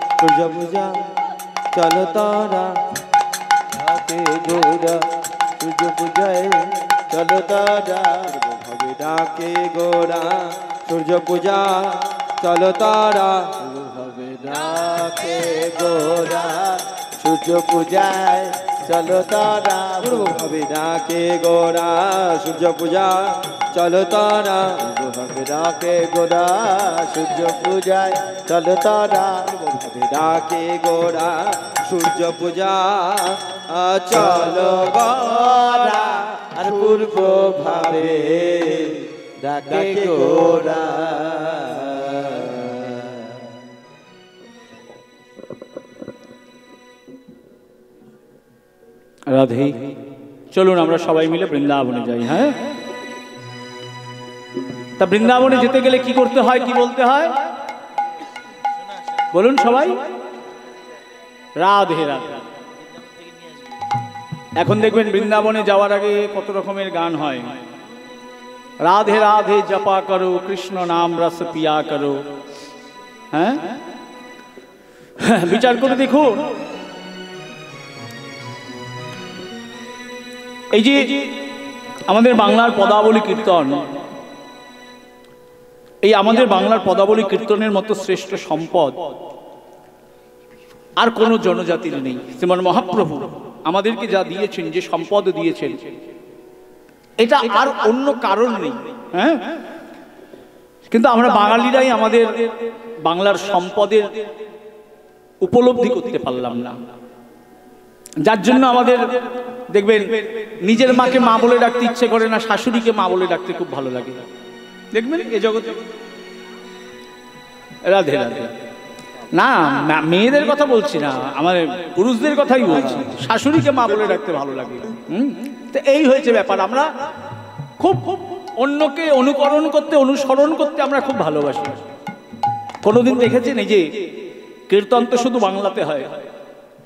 সূর্য পূজা চলো তারা ডাকে গোরা সূর্য পূজায় চলো তারা ভাবে ডাকে গোরা সূর্য পূজা চলো তারা ভাবে ডাকে গোরা সূর্য পূজায় চলো তারা ভাবে ডাকে গোরা সূর্য পূজা চলো তারা ভাবে ডাকে গোরা সূর্য পূজায় চলো তারা ভাবে ডাকে গোরা সূর্য পূজা চলো গোরা আর পূর্ব ভাবে ডাকে গোরা রাধে, চলুন আমরা সবাই মিলে বৃন্দাবনে যাই। হ্যাঁ, তা বৃন্দাবনে যেতে গেলে কি করতে হয়, কি বলতে হয় বলুন সবাই? রাধে রাধে। এখন দেখবেন বৃন্দাবনে যাওয়ার আগে কত রকমের গান হয়। রাধে রাধে জপা করো, কৃষ্ণ নাম রস পিয়া করো। হ্যাঁ, বিচার করে দেখুন, এই যে আমাদের বাংলার পদাবলী কীর্তন, এই আমাদের বাংলার পদাবলী কীর্তনের মতো শ্রেষ্ঠ সম্পদ আর কোনো জনজাতির নেই। শ্রীমান মহাপ্রভু আমাদেরকে যা দিয়েছেন, যে সম্পদ দিয়েছেন, এটা আর অন্য কারণ নেই। হ্যাঁ, কিন্তু আমরা বাঙালিরাই আমাদের বাংলার সম্পদের উপলব্ধি করতে পারলাম না, যার জন্য আমাদের দেখবেন নিজের মাকে মা বলে ডাকতে ইচ্ছে করে না, শাশুড়িকে মা বলে ডাকতে খুব ভালো লাগে। দেখবেন এ জগতে। রাধে রাধে। না, মেয়েদের কথা বলছি না, আমাদের পুরুষদের কথাই বলছি। শাশুড়িকে মা বলে ডাকতে ভালো লাগে। তো এই হয়েছে ব্যাপার। আমরা খুব অন্যকে অনুকরণ করতে, অনুসরণ করতে আমরা খুব ভালোবাসি। কোনোদিন দেখেছেন এই যে কীর্তন তো শুধু বাংলাতে হয়,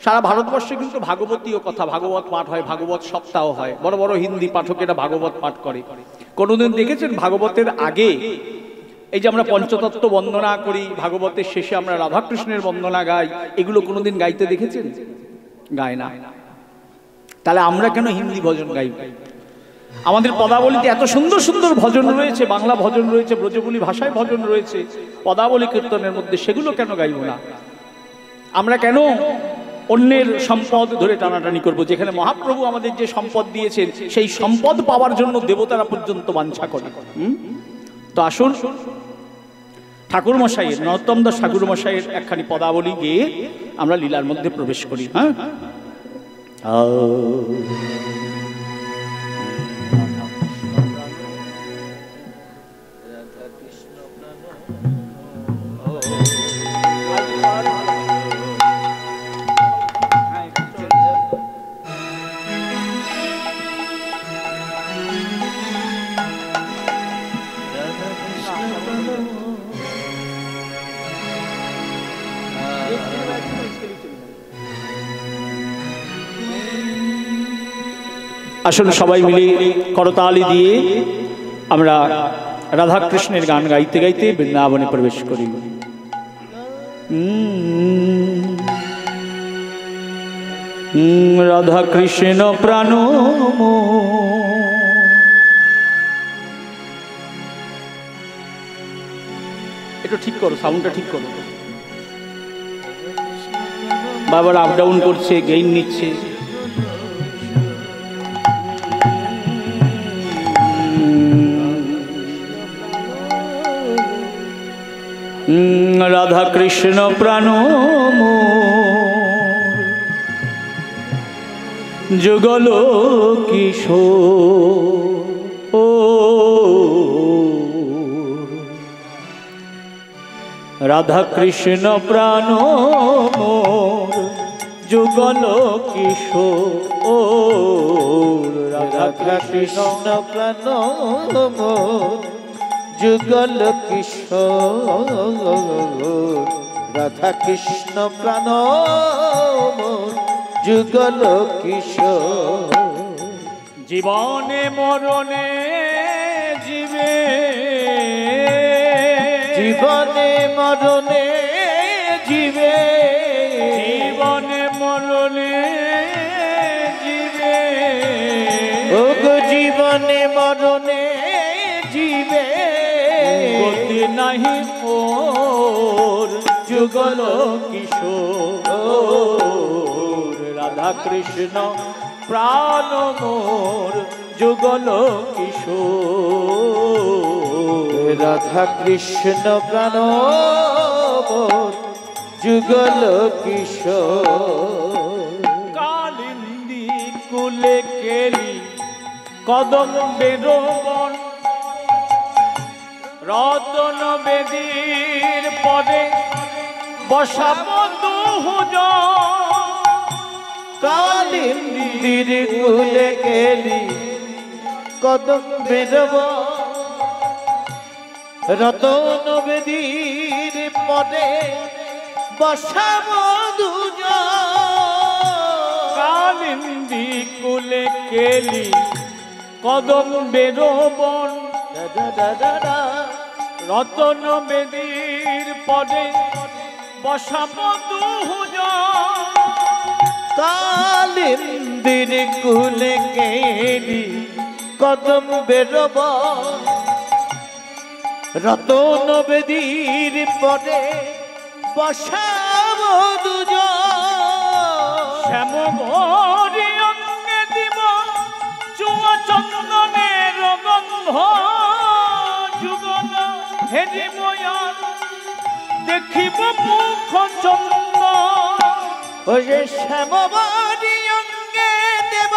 সারা ভারতবর্ষে কিন্তু ভাগবতীয় কথা, ভাগবত পাঠ হয়, ভাগবত সপ্তাহ হয়, বড় বড় হিন্দি পাঠকেরা ভাগবত পাঠ করে। কোনোদিন দেখেছেন ভাগবতের আগে এই যে আমরা পঞ্চতত্ত্ব বন্দনা করি, ভাগবতের শেষে আমরা রাধাকৃষ্ণের বন্দনা গাই, এগুলো কোনোদিন গাইতে দেখেছেন? গায় না। তাহলে আমরা কেন হিন্দি ভজন গাই? আমাদের পদাবলীতে এত সুন্দর সুন্দর ভজন রয়েছে, বাংলা ভজন রয়েছে, ব্রজবুলি ভাষায় ভজন রয়েছে পদাবলী কীর্তনের মধ্যে, সেগুলো কেন গাইব না? আমরা কেন অন্যের সম্পদ ধরে টানাটানি করব? যেখানে মহাপ্রভু আমাদের যে সম্পদ দিয়েছেন, সেই সম্পদ পাওয়ার জন্য দেবতারা পর্যন্ত বাঞ্ছা করে। তো আসুন ঠাকুর মশাইয়ের, নরোত্তম দাস ঠাকুর মশাইয়ের একখানি পদাবলী গিয়ে আমরা লীলার মধ্যে প্রবেশ করি। হ্যাঁ, আসুন সবাই মিলে করতালি দিয়ে আমরা রাধা কৃষ্ণের গান গাইতে গাইতে বৃন্দাবনে প্রবেশ করি। রাধা কৃষ্ণ প্রাণ, একটু ঠিক করো, সাউন্ডটা ঠিক করো। বাবার আপ ডাউন করছে, গেইন নিচ্ছে। রাধা কৃষ্ণ প্রাণ যুগল কিশোর, ও রাধা কৃষ্ণ প্রাণ যুগল কিশোর, রাধা কৃষ্ণ প্রাণ যুগল কিশোর, রাধা কৃষ্ণ প্রাণ যুগল কিশোর। জীবনে মরণে জীবে, জীবনে মরণে জীবে, জীবনে মরণে জীবে, ও গো জীবনে মরণে জীবে, গতি নাহি মোর যুগল কিশোর, রাধা কৃষ্ণ প্রাণ মোর যুগল কিশোর, রাধা কৃষ্ণ প্রাণ মোর যুগল কিশোর। কালিন্দী কুলে কেলি কদম বেরোবন, রতন বেদীর পদে বসাব দুজন, কালিন্দীর কুলে গেলি কদম বেরব, রতন বেদীর পদে বসাবো দুজন। কালিন্দী কুলে কেলি কদম বেরোবন, রতন বেদীর পদে বসাবো দুজন। কালিন্দির কুলে কেলি কদম বেরোব, রতন বেদীর পদে বসাবো দুজন। শ্যামগরি অঙ্গে দিব চুয়া চন্দনের গন্ধ, যুগল হেরিময়ার দেখিব মুখ চন্দ। ওরে শ্যামবাড়ি অঙ্গে দেব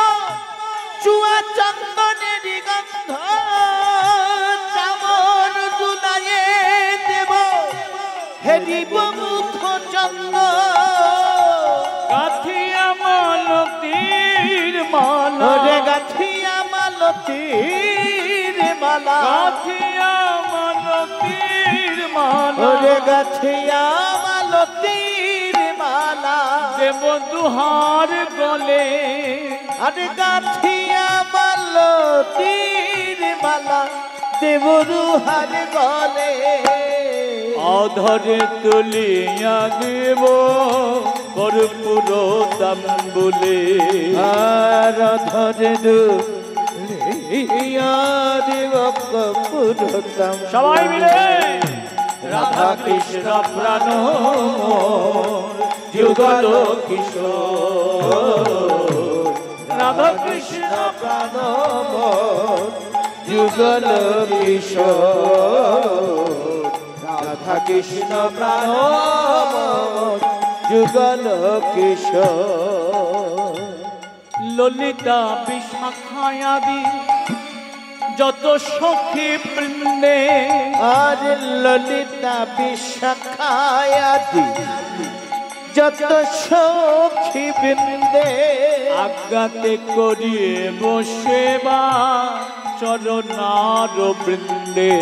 চুয়া চন্দনের গন্ধ, চামর দুলায়ে দেব হেরিব মুখ চন্দ। গাথিয়া মালতীর মালা, ওরে গাথিয়া মালতীর মালা, গাথিয়া মালতীর মালা, ওরে গাথিয়া মালতীর মালা দেব দুহার গলে। আরে গাথিয়া মালতীর মালা দেব দুহার গলে। অধরে তুলিয়া দেব কর্পূর তাম্বুলে, আর ধরে দুলিয়া দেব কর্পূর তাম্বুলে। সবাই মিলে রাধা কৃষ্ণ প্রাণ যুগল কিশোর, রাধা কৃষ্ণ প্রাণ যুগল কিশোর, রাধা কৃষ্ণ প্রাণ যুগল কিশোর। ললিতা বিশাখায়াদি যত সখী বৃন্দে, আর ললিতা বিশাখায়াদি যত সখী বৃন্দে, আজ্ঞাতে করিয়ে বসেবা চরণার বৃন্দে।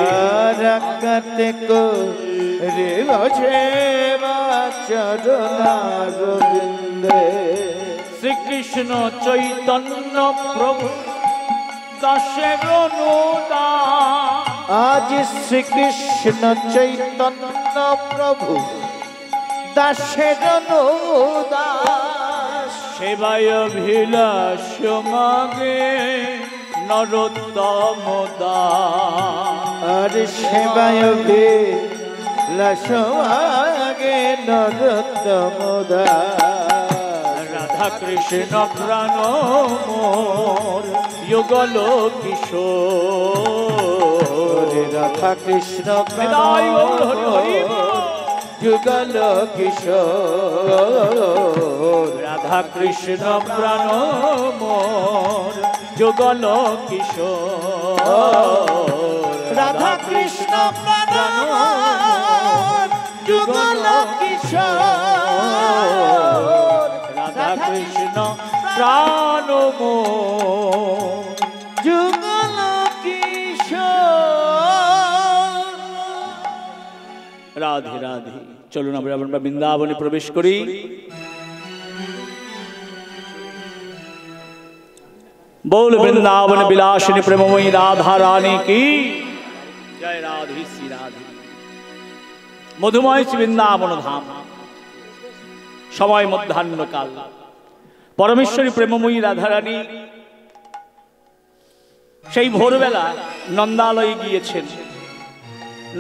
আর আজ্ঞাতে করে বসে বা চরণার বৃন্দে। শ্রীকৃষ্ণ চৈতন্য প্রভু দাসের অনুদান, আজ শ্রীকৃষ্ণ চৈতন্য প্রভু দাসের অনুদাস। সেবায় ভিলাস মাগে নরোত্তম দাস। আর সেবায় বিলাসমাগে নরোত্তম দাস। রাধা কৃষ্ণ প্রাণ মোর যুগল কিশোর, রাধা কৃষ্ণ বিদায় গৌর হরি হরি বল। যুগল কিশোর, রাধা কৃষ্ণ প্রাণ মোর যুগল কিশোর, রাধা কৃষ্ণ প্রাণ যুগল কিশোর, রাধা কৃষ্ণ প্রাণ মোর যুগল কিশোর। রাধে রাধে। চলুন আমরা বৃন্দাবনে প্রবেশ করি। बोल वृंदावन विलासिनी प्रेममयी राधा रानी की जय। राधे श्री राधे। मधुमय वृंदावन धाम, समय मध्याह्न काल। परमेश्वरी प्रेममयी राधा रानी সেই ভোরবেলা নন্দালয়ে গিয়েছেন।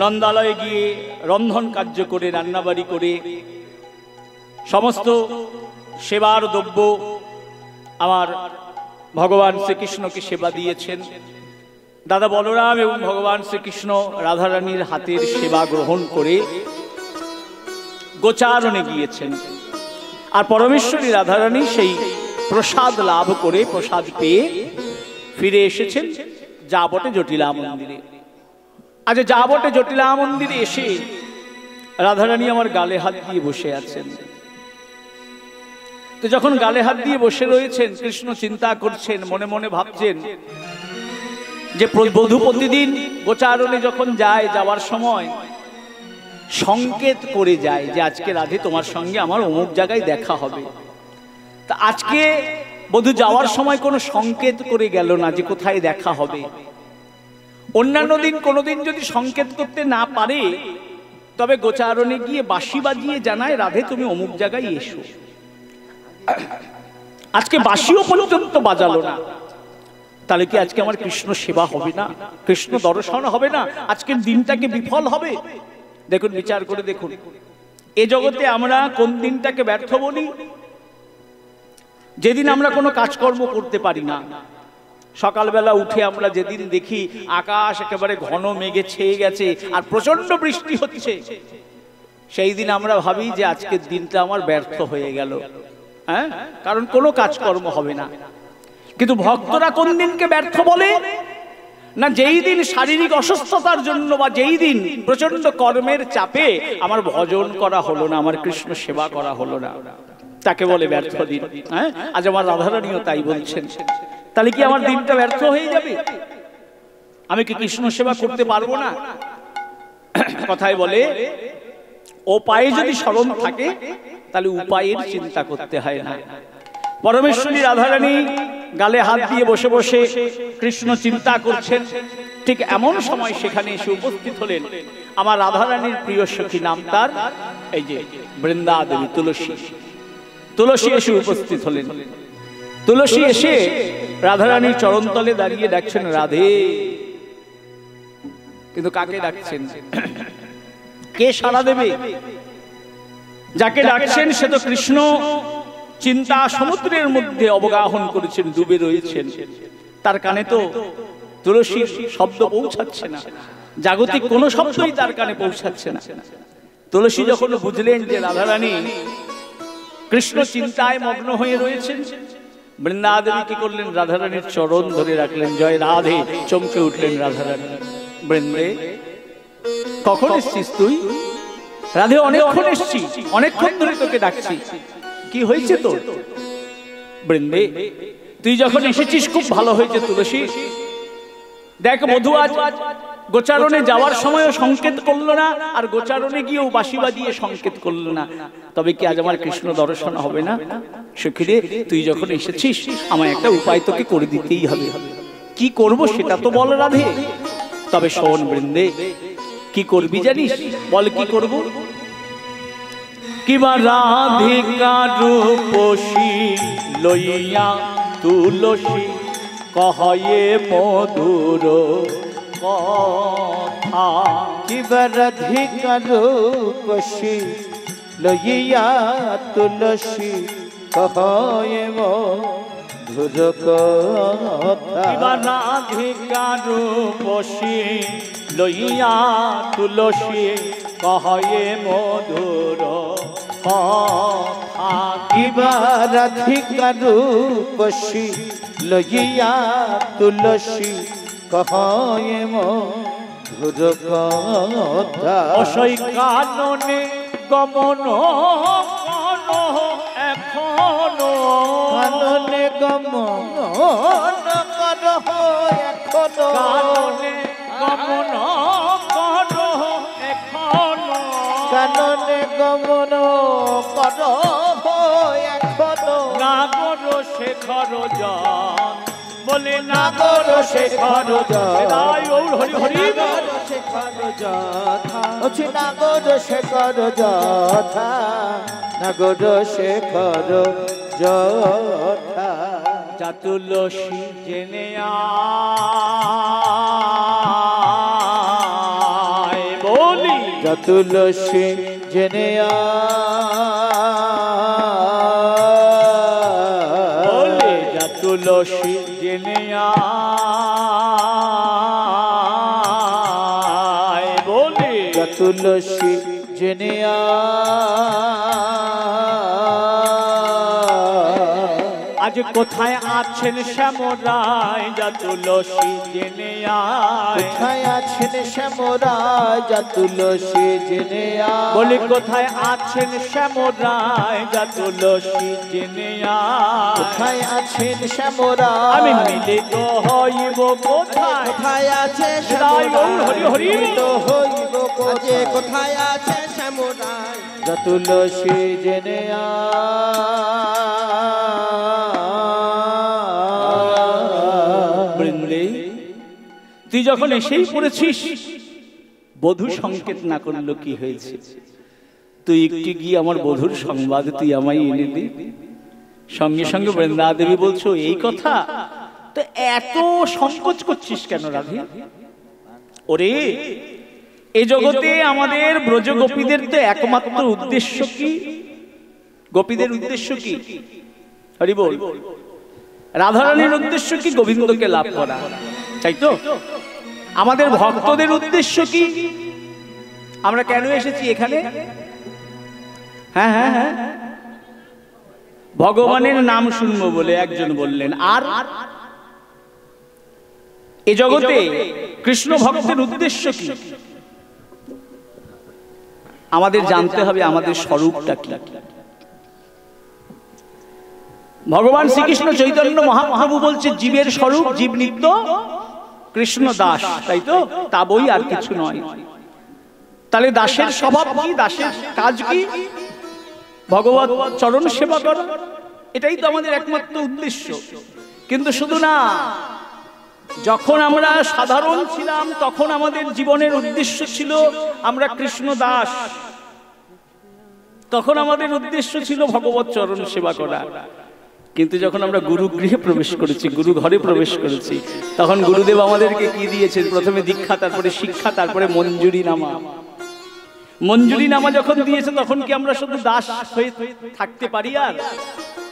নন্দালয়ে গিয়ে রন্ধন কার্য করে, রান্নাবাড়ি করে সমস্ত সেবার দ্রব্য আমার ভগবান শ্রীকৃষ্ণকে সেবা দিয়েছেন। দাদা বলরাম এবং ভগবান শ্রীকৃষ্ণ রাধারানীর হাতের সেবা গ্রহণ করে গোচারণে গিয়েছেন। আর পরমেশ্বরী রাধারানী সেই প্রসাদ লাভ করে, প্রসাদ পেয়ে ফিরে এসেছেন যাবটে জটিলা মন্দিরে। আজ যাবটে জটিলা মন্দিরে এসে রাধারানী আমার গালে হাত দিয়ে বসে আছেন। তো যখন গালে হাত দিয়ে বসে রয়েছেন, কৃষ্ণ চিন্তা করছেন, মনে মনে ভাবছেন যে বধূ প্রতিদিন গোচারণে যখন যায়, যাওয়ার সময় সংকেত করে যায় যে আজকে রাধে তোমার সঙ্গে আমার অমুক জায়গায় দেখা হবে। তা আজকে বধূ যাওয়ার সময় কোনো সংকেত করে গেল না যে কোথায় দেখা হবে। অন্যান্য দিন কোনোদিন যদি সংকেত করতে না পারে, তবে গোচারণে গিয়ে বাঁশি বাজিয়ে জানায় রাধে তুমি অমুক জায়গায় এসো। আজকে বাঁশিও পর্যন্ত বাজালো না, তাহলে কি আজকে আমার কৃষ্ণ সেবা হবে না, কৃষ্ণ দর্শন হবে না, আজকের দিনটাকে বিফল হবে? দেখুন, বিচার করে দেখুন, এ জগতে আমরা কোন দিনটাকে ব্যর্থ বলি? যেদিন আমরা কোনো কাজকর্ম করতে পারি না। সকালবেলা উঠে আমরা যেদিন দেখি আকাশ একেবারে ঘন মেঘে ছেয়ে গেছে আর প্রচন্ড বৃষ্টি হচ্ছে, সেই দিন আমরা ভাবি যে আজকের দিনটা আমার ব্যর্থ হয়ে গেল, হ্যাঁ, কারণ কোনো কাজকর্ম হবে না। কিন্তু ভক্তরা কোন দিনকে ব্যর্থ বলে না? যেই দিন শারীরিক অসুস্থতার জন্য বা যেই দিন প্রচন্ড কর্মের চাপে আমার ভজন করা হলো না, আমার কৃষ্ণ সেবা করা হলো না, তাকে বলে ব্যর্থ দিন। হ্যাঁ, আজ আমার রাধারানীও তাই বলছেন। তাহলে কি আমার দিনটা ব্যর্থ হয়ে যাবে? আমি কি কৃষ্ণ সেবা করতে পারবো না? কথায় বলে ও পায়ে যদি স্মরণ থাকে তাহলে উপায়ের চিন্তা করতে হয় না। পরমেশ্বরী রাধারানী গালে হাত দিয়ে বসে বসে কৃষ্ণ চিন্তা করছেন। ঠিক এমন সময় সেখানে এসে উপস্থিত হলেন আমার রাধারানীর প্রিয় সখী, নাম তার এই যে বৃন্দা দেবী, তুলসী। তুলসী এসে উপস্থিত হলেন। তুলসী এসে রাধারানীর চরণতলে দাঁড়িয়ে ডাকছেন রাধে। কিন্তু কাকে ডাকছেন? কে সাড়া দেবে? যাকে ডাকছেন সে তো কৃষ্ণ চিন্তা সমুদ্রের মধ্যে অবগাহন করেছেন, ডুবে রয়েছেন। তার কানে তো তুলসীর শব্দ পৌঁছাচ্ছে না, জাগতিক কোনো শব্দই তার কানে পৌঁছাচ্ছে না। তুলসী যখন বুঝলেন যে রাধারানী কৃষ্ণ চিন্তায় মগ্ন হয়ে রয়েছেন, বৃন্দাদেবী কি করলেন? রাধারানীর চরণ ধরে রাখলেন। জয় রাধে! চমকে উঠলেন রাধারানী। বৃন্দে, কখন এসছিস তুই? রাধে, অনেকক্ষণ এসছি, অনেকক্ষণ ধরে তোকে ডাকছি। কি হয়েছে তোর? বৃন্দে, তুই যখন এসেছিস খুব ভালো হয়েছে তুলসী। দেখ, মধু আজ গোচারণে যাওয়ার সময়ও সংকেত করলো না, আর গোচারণে গিয়েও বাঁশি বাজিয়ে সংকেত করলো না। তবে কি আজ আমার কৃষ্ণ দর্শন হবে না? সখীরে, তুই যখন এসেছিস আমায় একটা উপায় তোকে করে দিতেই হবে। কি করব সেটা তো বল রাধে। তবে শোন বৃন্দে, কি করবি জানিস? বল কি করব? কিবা রাধিকা রূপসী লইয়া তুলসী কহয়ে মধুর কথা। কিবা রাধিকা রূপসী লইয়া তুলসী কহয়ে মধুর কথা। কিবা রাধিকা রূপসী লইয়া তুলসী কহয়ে মধুর কথা। কিবা রাধিকা রূপসী লইয়া তুলসী কহয়ে মধুর কথা। অসই কাননে গমন এখনো, কাননে গমন করহ এখনো, কাননে গমন এখনো, কাননে গমন করহ এখনো। নাগর শেখর জন বলে, নাগর শেখর যথা, হরি হরি, নাগর শেখর যথা, নাগর শেখর যথা, নাগর শেখর যথা। যা তুলসী জেনে আয় বলি, যা তুলসী জেনে বলে, যা তুলসী জেনে আয় বলি, যা তুলসী জেনে আজ কোথায় আছেন শ্যামরায় যা তুলসী জেনে আয়, কোথায় আছেন শ্যামরায় যা তুলসী জেনে আয়, বলি কোথায় আছেন শ্যামরায় যা তুলসী জেনে আয়, কোথায় আছেন শ্যামরায় আমি মিলিত হইব কোথায়, কোথায় আছে হরি হরি হরি মিলিত হইব আজে কোথায় কোথায় আছে শ্যামরায় যা তুলসী জেনে বৃন্দে তুই যখন এসেই পড়েছিস, বধূ সংকেত না করলো কি হয়েছে? তুই একটু গিয়ে আমার বধূর সংবাদ তুই আমায় এনে দে। সঙ্গে সঙ্গে বৃন্দা দেবী বলছো এই কথা, তো এত সংকোচ করছিস কেন রাধে? ওরে এই জগতে আমাদের ব্রজ গোপীদের তো একমাত্র উদ্দেশ্য কি? গোপীদের উদ্দেশ্য কি? হরি বল। রাধারানীর উদ্দেশ্য কি? গোবিন্দকে লাভ করা, তাই তো? আমাদের ভক্তদের উদ্দেশ্য কি? আমরা কেন এসেছি এখানে? হ্যাঁ হ্যাঁ হ্যাঁ, ভগবানের নাম শুনবো বলে একজন বললেন। আর এই জগতে কৃষ্ণ ভক্তের উদ্দেশ্য কি? আমাদের জানতে হবে আমাদের স্বরূপটা কি। ভগবান শ্রীকৃষ্ণ চৈতন্য মহাপ্রভু বলছে জীবের স্বরূপ জীব নিত্য কৃষ্ণ দাস, তাই তো? তা বই আর কিছু নয়। তাহলে দাসের স্বভাব কি? দাসের কাজ কি? ভগবত চরণ সেবা করা, এটাই তো আমাদের একমাত্র উদ্দেশ্য। কিন্তু শুধু না, যখন আমরা সাধারণ ছিলাম তখন আমাদের জীবনের উদ্দেশ্য ছিল আমরা কৃষ্ণ দাস, তখন আমাদের উদ্দেশ্য ছিল ভগবত চরণ সেবা করা। কিন্তু যখন আমরা গুরু গৃহে প্রবেশ করেছি, গুরু ঘরে প্রবেশ করেছি, তখন গুরুদেব আমাদেরকে কি দিয়েছেন? প্রথমে দীক্ষা, তারপরে শিক্ষা, তারপরে মঞ্জুরি নামা। মঞ্জুরি নামা যখন দিয়েছে তখন কি আমরা শুধু দাস হয়ে থাকতে পারি? আর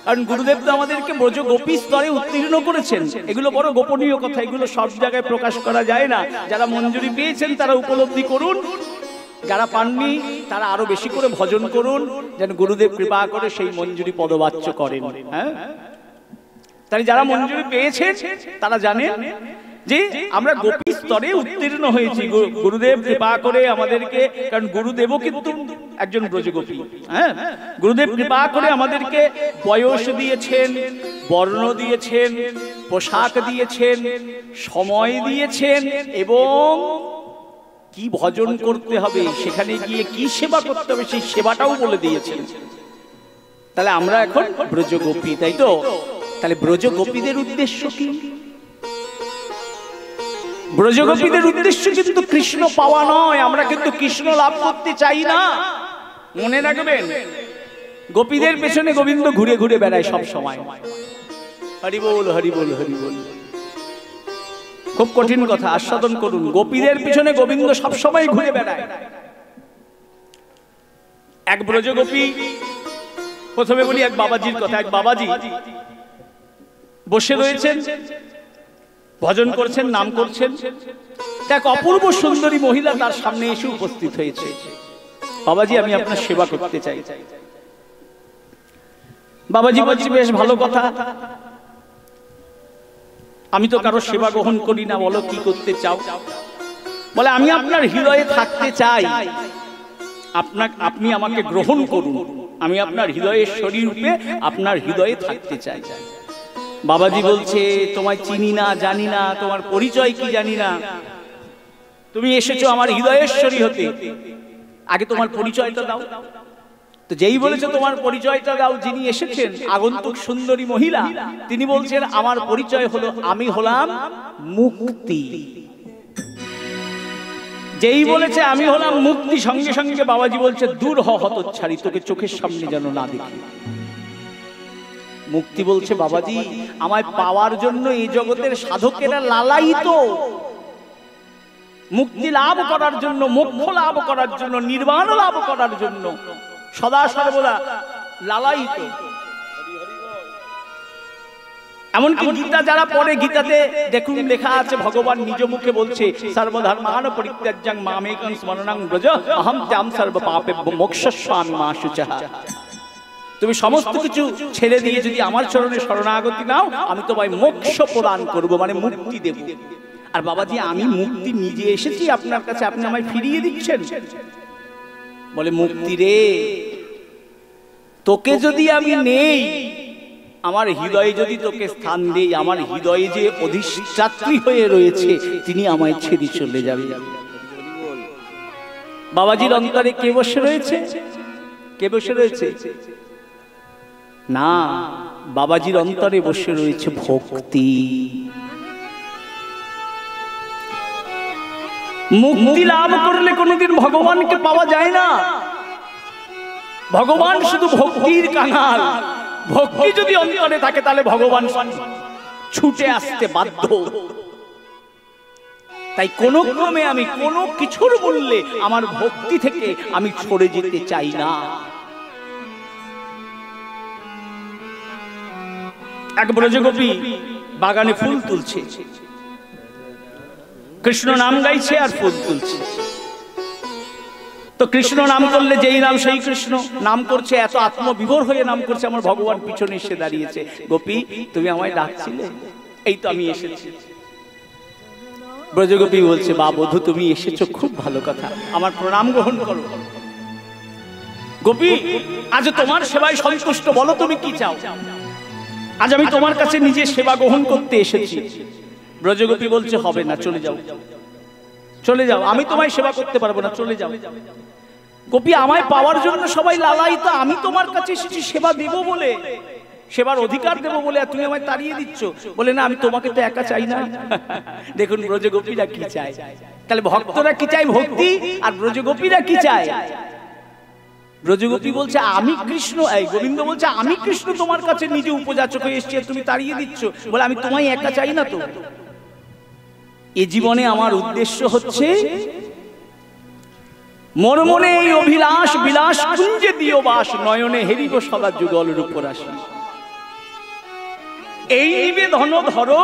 কারণ গুরুদেব তো আমাদেরকে ব্রজ গোপী স্তরে উত্তীর্ণ করেছেন। এগুলো বড় গোপনীয় কথা, এগুলো সব জায়গায় প্রকাশ করা যায় না। যারা মঞ্জুরি পেয়েছেন তারা উপলব্ধি করুন, যারা পাননি তারা আরো বেশি করে ভজন করুন, যেন গুরুদেব কৃপা করে সেই মঞ্জুরি পদবাচ্য করেন। হ্যাঁ, তাই যারা মঞ্জুরি পেয়েছেন তারা জানেন যে আমরা গোপী স্তরে উত্তীর্ণ হয়েছি, গুরুদেব কৃপা করে আমাদেরকে। কারণ গুরুদেবও কিন্তু একজন ব্রজগোপী। হ্যাঁ, গুরুদেব কৃপা করে আমাদেরকে বয়স দিয়েছেন, বর্ণ দিয়েছেন, পোশাক দিয়েছেন, সময় দিয়েছেন, এবং কি ভজন করতে হবে, সেখানে গিয়ে কি সেবা করতে হবে সেই সেবাটাও বলে দিয়েছেন। তাহলে আমরা এখন ব্রজগোপী, তাই তো? তাহলে ব্রজগোপীদের উদ্দেশ্য কি? ব্রজগোপীদের উদ্দেশ্য কিন্তু কৃষ্ণ পাওয়া নয়। আমরা কিন্তু কৃষ্ণ লাভ করতে চাই না, মনে রাখবেন। গোপীদের পেছনে গোবিন্দ ঘুরে ঘুরে বেড়ায় সব সময়। হরি বল হরি বল হরি বল। খুব কঠিন কথা, আস্বাদন করুন। গোপীদের পিছনে গোবিন্দ সব সময় ঘুরে বেড়ায়। এক ব্রজগোপী, প্রথমে বলি এক বাবাজির কথা। এক বাবাজি বসে রয়েছেন, ভজন করছেন, নাম করছেন। এক অপূর্ব সুন্দরী মহিলা তার সামনে এসে উপস্থিত হয়েছে। বাবাজি, আমি আপনার সেবা করতে চাই। বাবাজি বলছি, বেশ ভালো কথা, আমি তো কারো সেবা গ্রহণ করি না, বলো কি করতে চাও? বলে, আমি আপনার হৃদয়ে থাকতে চাই, আপনি আমাকে গ্রহণ করুন, আমি আপনার হৃদয়ের শরীর রূপে আপনার হৃদয়ে থাকতে চাই। বাবাজি বলছে, তোমায় চিনি না, জানি না, তোমার পরিচয় কি জানি না, তুমি এসেছো আমার হৃদয়েশ্বরী হতে, আগে তোমার পরিচয়টা দাও। তো যেই বলেছে তোমার পরিচয়টা দাও, যিনি এসেছেন আগন্তুক সুন্দরী মহিলা, তিনি বলছেন আমার পরিচয় হলো, আমি হলাম মুক্তি। যেই বলেছে আমি হলাম মুক্তি, সঙ্গে সঙ্গে বাবাজি বলছে, দূর হ হতচ্ছাড়ি, তোকে চোখের সামনে যেন না দেখি। মুক্তি বলছে, বাবাজি, আমায় পাওয়ার জন্য এই জগতের সাধকেরা লালায়িত। মুক্তি লাভ করার জন্য, মোক্ষ লাভ করার জন্য, নির্বাণ লাভ করার জন্য সদা সর্বদা লালায়িত। এমনকি গীতা যারা পড়ে, গীতাতে দেখুন লেখা আছে, ভগবান নিজ মুখে বলছে, সর্বধর্মান পরিত্যাজ্যং মামেকং স্মরণং ব্রজ অহম ত্যাম সর্ব পাপেভ্যো মোক্ষস্যামি মা শুচঃ। তুমি সমস্ত কিছু ছেড়ে দিয়ে যদি আমার চরণে শরণাগতি নাও, আমি তোমায় মোক্ষ প্রদান করব, মানে মুক্তি দেব। আর বাবাজি, আমি মুক্তি নিজে এসেছি আপনার কাছে, আপনি আমায় ফিরিয়ে দিচ্ছেন। বলে, মুক্তি রে, তোকে যদি আমি নেই, আমার হৃদয়ে যদি তোকে স্থান দেই, আমার হৃদয়ে যে অধিষ্ঠাত্রী হয়ে রয়েছে তিনি আমায় ছেড়ে চলে যাবে। বাবাজির অন্তরে কে বসে রয়েছে? কে বসে রয়েছে? না, বাবাজির অন্তরে বসে রয়েছে ভক্তি। মুক্তি লাভ করলে কোনোদিন ভগবানকে পাওয়া যায় না। ভগবান শুধু ভক্তির কাঙাল। ভক্তি যদি অন্তরে থাকে তাহলে ভগবান ছুটে আসতে বাধ্য। তাই কোন ক্রমে আমি কোনো কিছুর মূল্যে আমার ভক্তি থেকে আমি সরে যেতে চাই না। এক ব্রজগোপী বাগানে ফুল তুলছে, কৃষ্ণ নাম গাইছে আর ফুল তুলছে। তো কৃষ্ণ নাম করলে যেই নাম সেই কৃষ্ণ নাম করছে, এত আত্মবিভোর হয়ে নাম করছে, আমার ভগবান পিছনে এসে দাঁড়িয়েছে। গোপী, তুমি আমায় ডাকছিলে? এই তো আমি এসেছি। ব্রজগোপী বলছে, বা বধূ, তুমি এসেছো, খুব ভালো কথা, আমার প্রণাম গ্রহণ করো। গোপী, আজ তোমার সেবায় সন্তুষ্ট, বলো তুমি কি চাও? আজ আমি তোমার কাছে নিজের সেবা গ্রহণ করতে এসেছি। ব্রজগোপী বলছে, হবে না, চলে যাও, চলে যাও, আমি তোমায় সেবা করতে পারবো না, চলে যাও। গোপী, আমায় পাওয়ার জন্য সবাই লালায়িত, আমি তোমার কাছে এসেছি সেবা দেব বলে, সেবার অধিকার দেব বলে, আর তুমি আমায় তাড়িয়ে দিচ্ছ। বলে, না, আমি তোমাকে তো একা চাই না। দেখুন ব্রজগোপীরা কি চায়। তাহলে ভক্তরা কি চায়? ভক্তি। আর ব্রজগোপীরা কি চায়? ব্রজগোপী বলছে, আমি কৃষ্ণ, এই গোবিন্দ বলছে, আমি কৃষ্ণ তোমার কাছে নিজে উপযাচক হয়ে এসেছি, তুমি তাড়িয়ে দিচ্ছ। বলে, আমি তোমায় একা চাই না তো। এ জীবনে আমার উদ্দেশ্য হচ্ছে মোর মনে এই অভিলাষ বিলাস কুঞ্জে দিও বাস, নয়নে হেরিব সদা যুগল রূপরাশি। এই নিবেদন ধরো,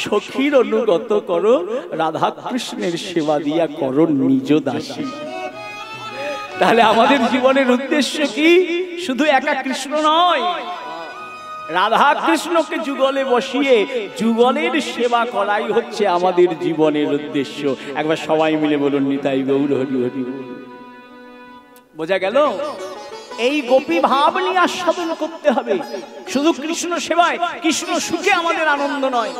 সখীর অনুগত করো, রাধা কৃষ্ণের সেবা দিয়া করো নিজ দাসী। তাহলে আমাদের জীবনের উদ্দেশ্য কি? শুধু একা কৃষ্ণ নয়, রাধা কৃষ্ণকে যুগলে বসিয়ে যুগলের সেবা করাই হচ্ছে আমাদের জীবনের উদ্দেশ্য। একবার সবাই মিলে বলুন, নিতাই গৌর হরি হরি। বোঝা গেল? এই গোপী ভাব নিয়ে আস্বাদন করতে হবে। শুধু কৃষ্ণ সেবায়, কৃষ্ণ সুখে আমাদের আনন্দ নয়।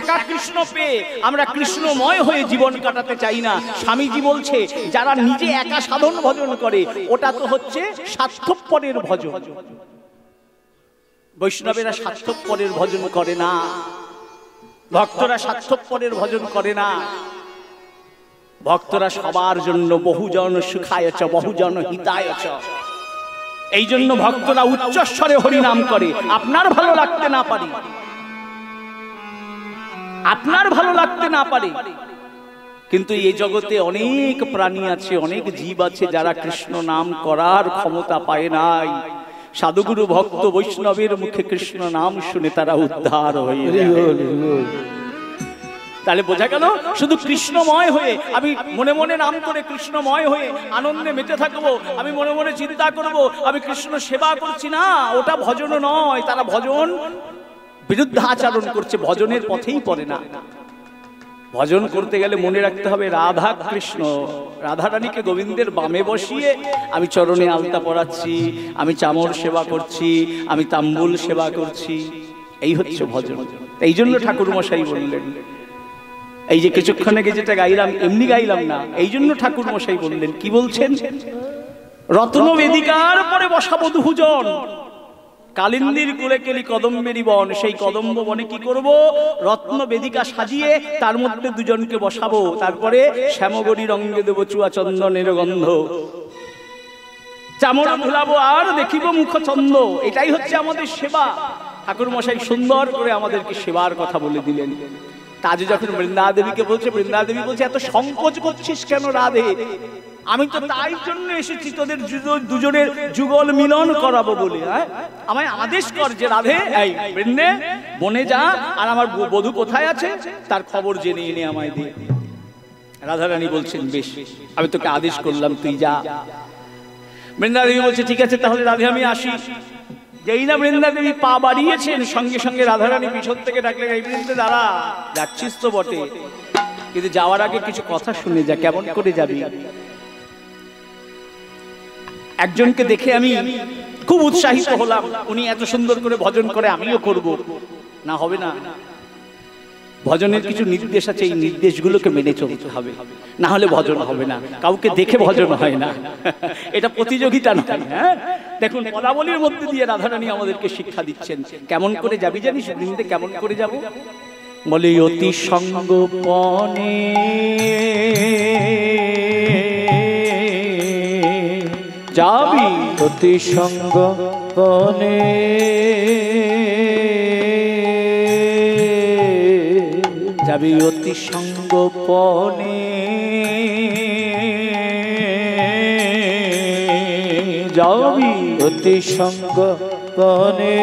একা কৃষ্ণ পেয়ে আমরা কৃষ্ণময় হয়ে জীবন কাটাতে চাই না। স্বামীজি বলছে, যারা নিজে একা সাধন ভজন করে ওটা তো হচ্ছে স্বার্থপরের ভজন। বৈষ্ণবেরা স্বার্থপরের ভজন করে না, ভক্তরা স্বার্থপরের ভজন করে না। ভক্তরা সবার জন্য বহুজন সুখায়চ বহুজন হিতায়চ। এই জন্য ভক্তরা উচ্চস্বরে হরিনাম করে। আপনার ভালো লাগতে না পারে, আপনার ভালো লাগতে না পারে, কিন্তু এই জগতে অনেক প্রাণী আছে, অনেক জীব আছে যারা কৃষ্ণ নাম করার ক্ষমতা পায় নাই। সাধুগুরু ভক্ত বৈষ্ণবের মুখে কৃষ্ণ নাম শুনে তারা উদ্ধার হয়ে যায়। তাহলে বোঝা গেল, শুধু কৃষ্ণময় হয়ে আমি মনে মনে নাম করে কৃষ্ণময় হয়ে আনন্দে মেতে থাকবো, আমি মনে মনে চিন্তা করব আমি কৃষ্ণ সেবা করছি, না, ওটা ভজন নয়। তারা ভজন বিরুদ্ধ আচরণ করছে, ভজনের পথেই পড়ে না। ভজন করতে গেলে মনে রাখতে হবে রাধা কৃষ্ণ, রাধারানীকে গোবিন্দের বামে বসিয়ে আমি চরণে আলতা পরাচ্ছি, আমি চামর সেবা করছি, আমি তাম্বুল সেবা করছি, এই হচ্ছে ভজন। এই জন্য ঠাকুর মশাই বললেন, এই যে কিছুক্ষণ আগে যেটা গাইলাম এমনি গাইলাম না, এই জন্য ঠাকুর মশাই বললেন, কি বলছেন? রত্ন বেদিকার পরে বসাবো দুজন, কালিন্দির কুলে কেলি কদম্বেরি বন, সেই কদম্ব বনে কি করব? রত্ন বেদিকা সাজিয়ে তার মধ্যে দুজনকে বসাবো, তারপরে শ্যামগরি রঙে দেবো চুয়া চন্দনের গন্ধ, চামড়া ভুলাবো আর দেখিব মুখ চন্দ। এটাই হচ্ছে আমাদের সেবা। ঠাকুর মশাই সুন্দর করে আমাদেরকে সেবার কথা বলে দিলেন। আজ যখন বৃন্দা দেবীকে বলছে, বৃন্দা দেবী বলছে, এত সংকোচ করছিস কেন রাধে? আমি তো তাই জন্য এসেছি তোদের দুজনের যুগল মিলন করাবো বলে। আমায় আদেশ কর যে রাধে, এই বৃন্দে বনে যা, আর আমার বধূ কোথায় আছে তার খবর জেনে এনে আমায় দে। রাধারানী বলছেন, বেশ, আমি তোকে আদেশ করলাম, তুই যা। বৃন্দা দেবী বলছে ঠিক আছে তাহলে রাধে আমি আসি। যেই না বৃন্দা দেবী পা বাড়িয়েছেন সঙ্গে সঙ্গে রাধারানী পিছন থেকে ডাকলেন, এই বৃন্দে দাঁড়া, যাচ্ছিস তো বটে, কিন্তু যাওয়ার আগে কিছু কথা শুনে যা, কেমন করে যাবি? একজনকে দেখে আমি খুব উৎসাহিত হলাম, উনি এত সুন্দর করে ভজন করে, আমিও করব। না, হবে না। ভজনের কিছু নির্দেশ আছে, এই নির্দেশগুলোকে মেনে চলতে হবে, না হলে ভজন হবে না। কাউকে দেখে ভজন হয় না, এটা প্রতিযোগিতা নয়। হ্যাঁ, দেখুন পদাবলীর মধ্যে দিয়ে রাধারানী আমাদেরকে শিক্ষা দিচ্ছেন। কেমন করে যাবি জানিস বৃন্দে? কেমন করে যাব? বলে অতি সঙ্গপনে যাবি, অতি সঙ্গপনে যাবি, অতি সঙ্গপনে যাবি, অতি সঙ্গপনে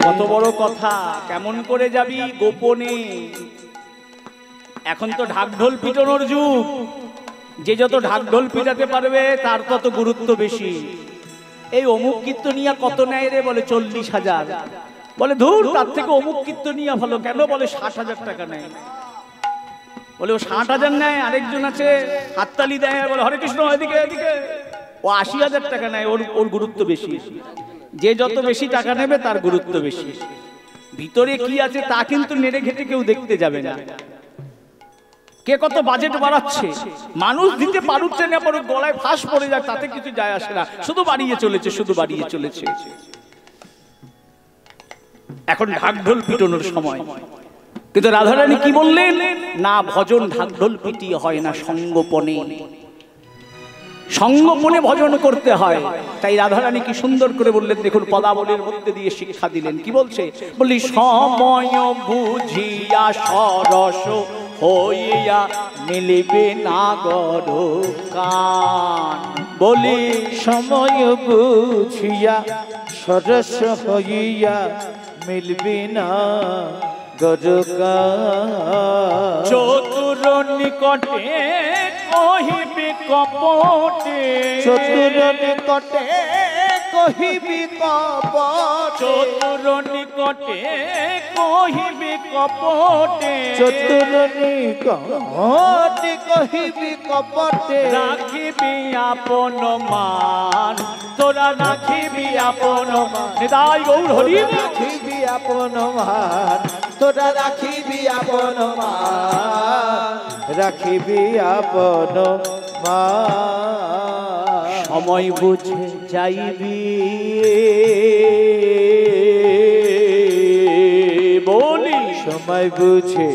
কত বড় কথা। কেমন করে যাবি? গোপনে। এখন তো ঢাকঢোল পিটানোর যুগ, যে যত ঢাকঢোল পিটাতে পারবে তার তত গুরুত্ব বেশি। এই অমুক কীর্তনিয়া কত নেয় রে? বলে 40,000। বলে ধুর, তার থেকে অমুক কীর্তনিয়া ভালো। কেন? বলে 60,000 টাকা নেয়। বলে ও 60,000 নেয়, আরেকজন আছে হাততালি দেয়, বলে হরে কৃষ্ণ এদিকে এদিকে, ও 80,000 টাকা নেয়, ওর গুরুত্ব বেশি। যে যত বেশি টাকা নেবে তার গুরুত্ব বেশি। ভিতরে কি আছে তা কিন্তু নেড়ে ঘেটে কেউ দেখতে যাবে না। কে কত বাজেট বাড়াচ্ছে, মানুষ দিতে পারুচ্ছে না পারুক, গলায় ফাঁস পড়ে যায়, তাতে কিছু যায় আসে না, শুধু বাড়িয়ে চলেছে, শুধু বাড়িয়ে চলেছে। এখন ঢাকঢোল পিটানোর সময়। কিন্তু রাধারানী কি বললেন? না, ভজন ঢাকঢোল পিটিয়ে হয় না, সঙ্গপনে। সঙ্গপনে ভজন করতে হয়। তাই রাধারানী কি সুন্দর করে বললেন, দেখুন পদাবলীর মধ্যে দিয়ে শিক্ষা দিলেন। কি বলছে? বলি সময় বুঝিয়া সরস হইয়া মিলিবে না গর কান। বলি সময় বুঝিয়া সরস হইয়া মিলবি না গরকা। চতুর নিকটে কহিবি কপটে, চতুর নিকটে কহিবি কপটে, চতুর নিকটে কহিবি কপটে, চতুর নিকটে কহিবি কপটে। রাখিবি আপন মান, তোরা রাখিবি আপন মান। নিতাই গৌর হরি। রাখিবি আপন মান, তোরা রাখিবি আপন মান, রাখিবি আপন মান। সময় বুঝে যাইবি, বলি সময় বুঝে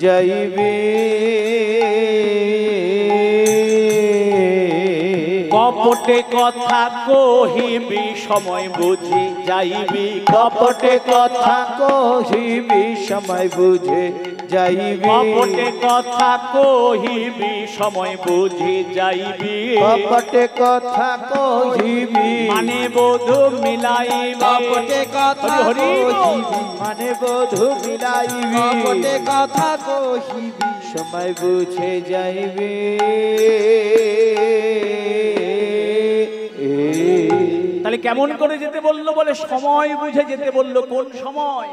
যাইবি, কপটে কথা কহিবি, সময় বুঝে যাইবি, কপটে কথা কহিবি, সময় বুঝে যাইবি, কপটে কথা কহিবি, সময় বুঝে যাইবি, কপটে কথা কহিবি, মানে বধূ মিলাইবি, কপটে কথা হরি হরি কহিবি, মানে বধূ মিলাইবি, কপটে কথা কহিবি, সময় বুঝে যাইবি। তাহলে কেমন করে যেতে বললো? বলে সময় বুঝে যেতে বললো। কোন সময়?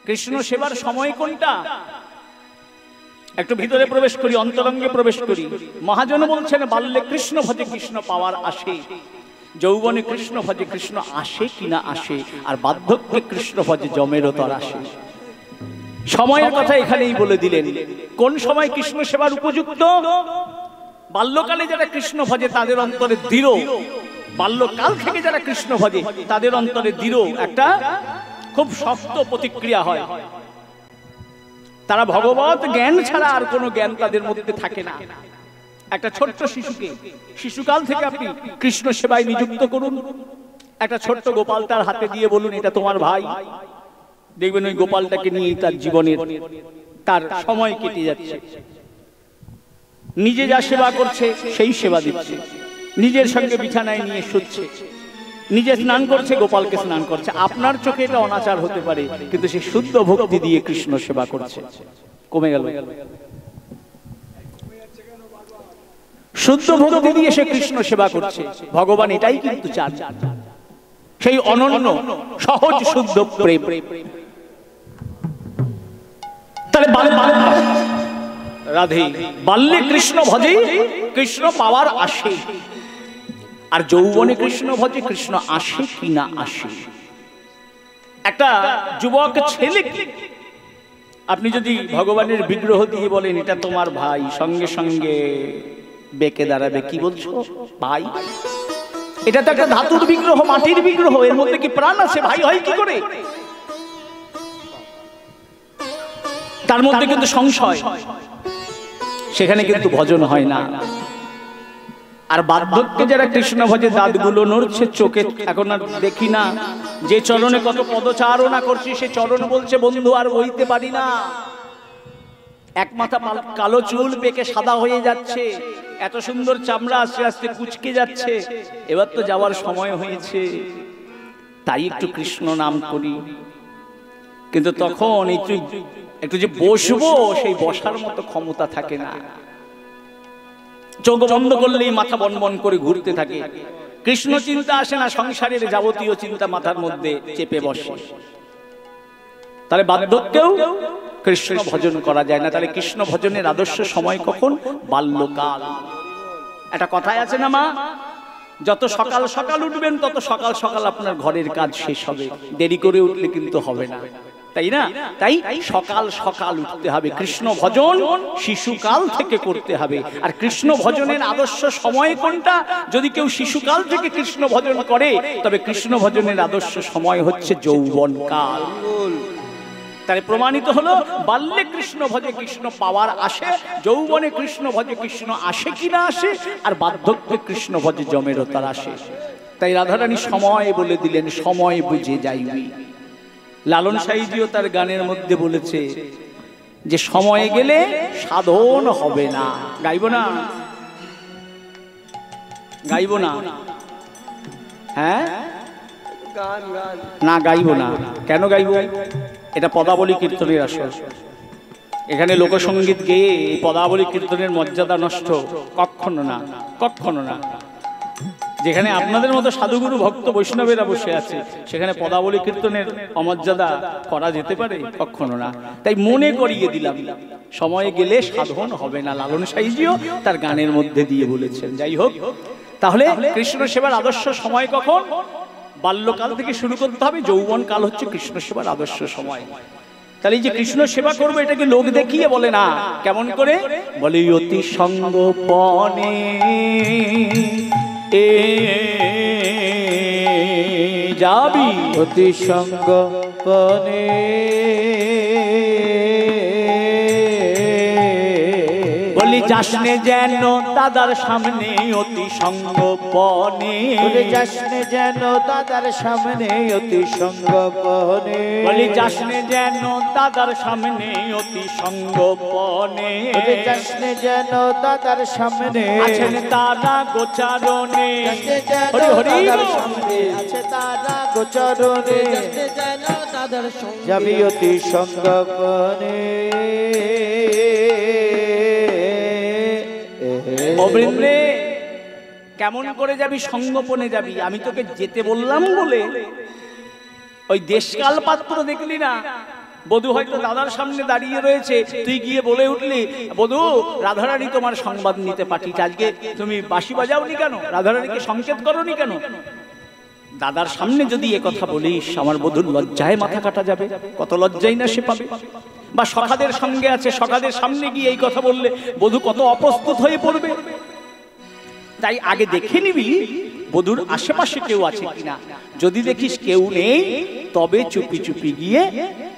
কৃষ্ণ সেবার সময় কোনটা? একটু ভিতরে প্রবেশ করি, অন্তরঙ্গে প্রবেশ করি। মহাজন বলছেন, বাল্যে কৃষ্ণ ভজে কৃষ্ণ পাওয়ার আসে, যৌবনে কৃষ্ণ ভজে কৃষ্ণ আসে কিনা আসে, আর বার্ধক্যে কৃষ্ণ ভজে জমেরও তর আসে। সময়ের কথা এখানেই বলে দিলেন। কোন সময় কৃষ্ণ সেবার উপযুক্ত? বাল্যকালে যারা কৃষ্ণ ভজে তাদের অন্তরে দৃঢ়, বাল্যকাল থেকে যারা কৃষ্ণ ভজে তাদের অন্তরে দৃঢ় একটা খুব শক্ত প্রতিক্রিয়া হয়। তারা ভগবত জ্ঞান ছাড়া আর কোনো জ্ঞান তাদের মধ্যে থাকে না। একটা ছোট্ট শিশুকে শিশুকাল থেকে আপনি কৃষ্ণ সেবায় নিযুক্ত করুন, একটা ছোট্ট গোপাল তার হাতে দিয়ে বলুন এটা তোমার ভাই, দেখবেন ওই গোপালটাকে নিয়ে তার জীবনের তার সময় কেটে যাচ্ছে। নিজে যা সেবা করছে সেই সেবা দিচ্ছে, নিজের সঙ্গে বিছানায় নিয়ে শুচ্ছে, নিজে স্নান করছে, গোপালকে স্নান করছে। আপনার চোখে এটা অনাচার হতে পারে, কিন্তু সে শুদ্ধ ভক্তি দিয়ে কৃষ্ণ সেবা করছে। কমে গেল। শুদ্ধ ভক্তি দিয়ে সে কৃষ্ণ সেবা করছে। ভগবান এটাই কিন্তু চান, সেই অনন্য সহজ শুদ্ধ প্রেম। তাহলে রাধে বাল্যে কৃষ্ণ ভজে, কৃষ্ণ পাওয়ার আসে, আর যৌবনে কৃষ্ণ ভজে, কৃষ্ণ আসে কি না আসে। একটা যুবক ছেলে আপনি যদি ভগবানের বিগ্রহ দিয়ে বলেন এটা তোমার ভাই, সঙ্গে সঙ্গে বেঁকে দাঁড়াবে। কি বলছো ভাই? এটা তো একটা ধাতুর বিগ্রহ, মাটির বিগ্রহ, এর মধ্যে কি প্রাণ আছে? ভাই হয় কি করে? তার মধ্যে কিন্তু সংশয়, সেখানে কিন্তু ভজন হয় না। আর বার্ধক্যে যারা কৃষ্ণ ভজে, দাঁতগুলো নড়ছে, চোখে এখন আর দেখি না, যে চরণে কত পদচারণা করছি সে চরণ বলছে বন্ধু আর বইতে পারি না। এক মাথা কালো চুল পেকে সাদা হয়ে যাচ্ছে, এত সুন্দর চামড়া আস্তে আস্তে কুচকে যাচ্ছে, এবার তো যাওয়ার সময় হয়েছে, তাই একটু কৃষ্ণ নাম করি। কিন্তু তখন একটু যে বসবো, সেই বসার মতো ক্ষমতা থাকে না। চোখ বন্ধ করলেই মাথা বনবন করে ঘুরতে থাকে, কৃষ্ণ চিন্তা আসে না, সংসারের যাবতীয় চিন্তা মাথার মধ্যে চেপে বসে। তাহলে বার্ধক্যেও কৃষ্ণ ভজন করা যায় না। তাহলে কৃষ্ণ ভজনের আদর্শ সময় কখন? বাল্যকাল। একটা কথাই আছে না মা, যত সকাল সকাল উঠবেন তত সকাল সকাল আপনার ঘরের কাজ শেষ হবে, দেরি করে উঠলে কিন্তু হবে না, তাই না? তাই সকাল সকাল উঠতে হবে। কৃষ্ণ ভজন শিশুকাল থেকে করতে হবে। আর কৃষ্ণ ভজনের আদর্শ সময় কোনটা? যদি কেউ শিশুকাল থেকে কৃষ্ণ ভজন করে, তবে কৃষ্ণ ভজনের আদর্শ সময় হচ্ছে যৌবনকাল। তাহলে প্রমাণিত হলো বাল্যে কৃষ্ণ ভজে, কৃষ্ণ পাওয়ার আসে, যৌবনে কৃষ্ণ ভজে, কৃষ্ণ আসে কিনা আসে, আর বার্ধক্যে কৃষ্ণ ভজে জমেরও তার আসে। তাই রাধারানী সময় বলে দিলেন, সময় বুঝে যাইবি। লালন সাইজিও তার গানের মধ্যে বলেছে যে সময় গেলে সাধন হবে না। গাইব না? গাইব না? হ্যাঁ না, গাইব না। কেন গাইব? এটা পদাবলী কীর্তনের আসর। এখানে লোকসঙ্গীত গেয়ে এই পদাবলী কীর্তনের মর্যাদা নষ্ট কখনো না, কখনো না। যেখানে আপনাদের মতো সাধুগুরু ভক্ত বৈষ্ণবেরা বসে আছে, সেখানে পদাবলী কীর্তনের অমর্যাদা করা যেতে পারে? কখনো না। তাই মনে করিয়ে দিলাম, সময় গেলে সাধন হবে না। লালন সাইজিও তার গানের মধ্যে দিয়ে বলেছেন। যাই হোক, তাহলে কৃষ্ণ সেবার আদর্শ সময় কখন? বাল্যকাল থেকে শুরু করতে হবে। যৌবন কাল হচ্ছে কৃষ্ণ সেবার আদর্শ সময়। তাহলে এই যে কৃষ্ণ সেবা করবো, এটাকে লোক দেখিয়ে বলে না। কেমন করে বলে? অতি সঙ্গপনে যাবি, অতি সঙ্গপনে বলি যাসনে যেন দাদার সামনে, অতি সঙ্গপনে যাসনে যেন দাদার সামনে, অতি সঙ্গপনে বলি যাসনে যেন দাদার সামনে, অতি সঙ্গপনে যাসনে যেন দাদার সামনে আছেন তারা গোচারণে। হরি হরি আছে তারা গোচরণে, যাবি অতি সঙ্গপনে। অবৃন্দ্রে কেমন করে যাবি? সঙ্গোপনে যাবি। আমি তোকে যেতে বললাম বলে ওই দেশকাল পাত্র দেখলি না? বধূ হয়তো দাদার সামনে দাঁড়িয়ে রয়েছে, তুই গিয়ে বলে উঠলি, বধূ রাধারানী তোমার সংবাদ নিতে পাঠিয়েছে, আজকে তুমি বাঁশি বাজাওনি কেন? রাধারানীকে সংকেত করনি কেন? দাদার সামনে যদি এ কথা বলিস, আমার বধূর লজ্জায় মাথা কাটা যাবে। কত লজ্জাই না সে পাবে। বা সখাদের সঙ্গে আছে, সখাদের সামনে গিয়ে এই কথা বললে বধূ কত অপ্রস্তুত হয়ে পড়বে। তাই আগে দেখে নিবি বধূর আশেপাশে কেউ আছে কিনা। যদি দেখিস কেউ নেই, তবে চুপি চুপি গিয়ে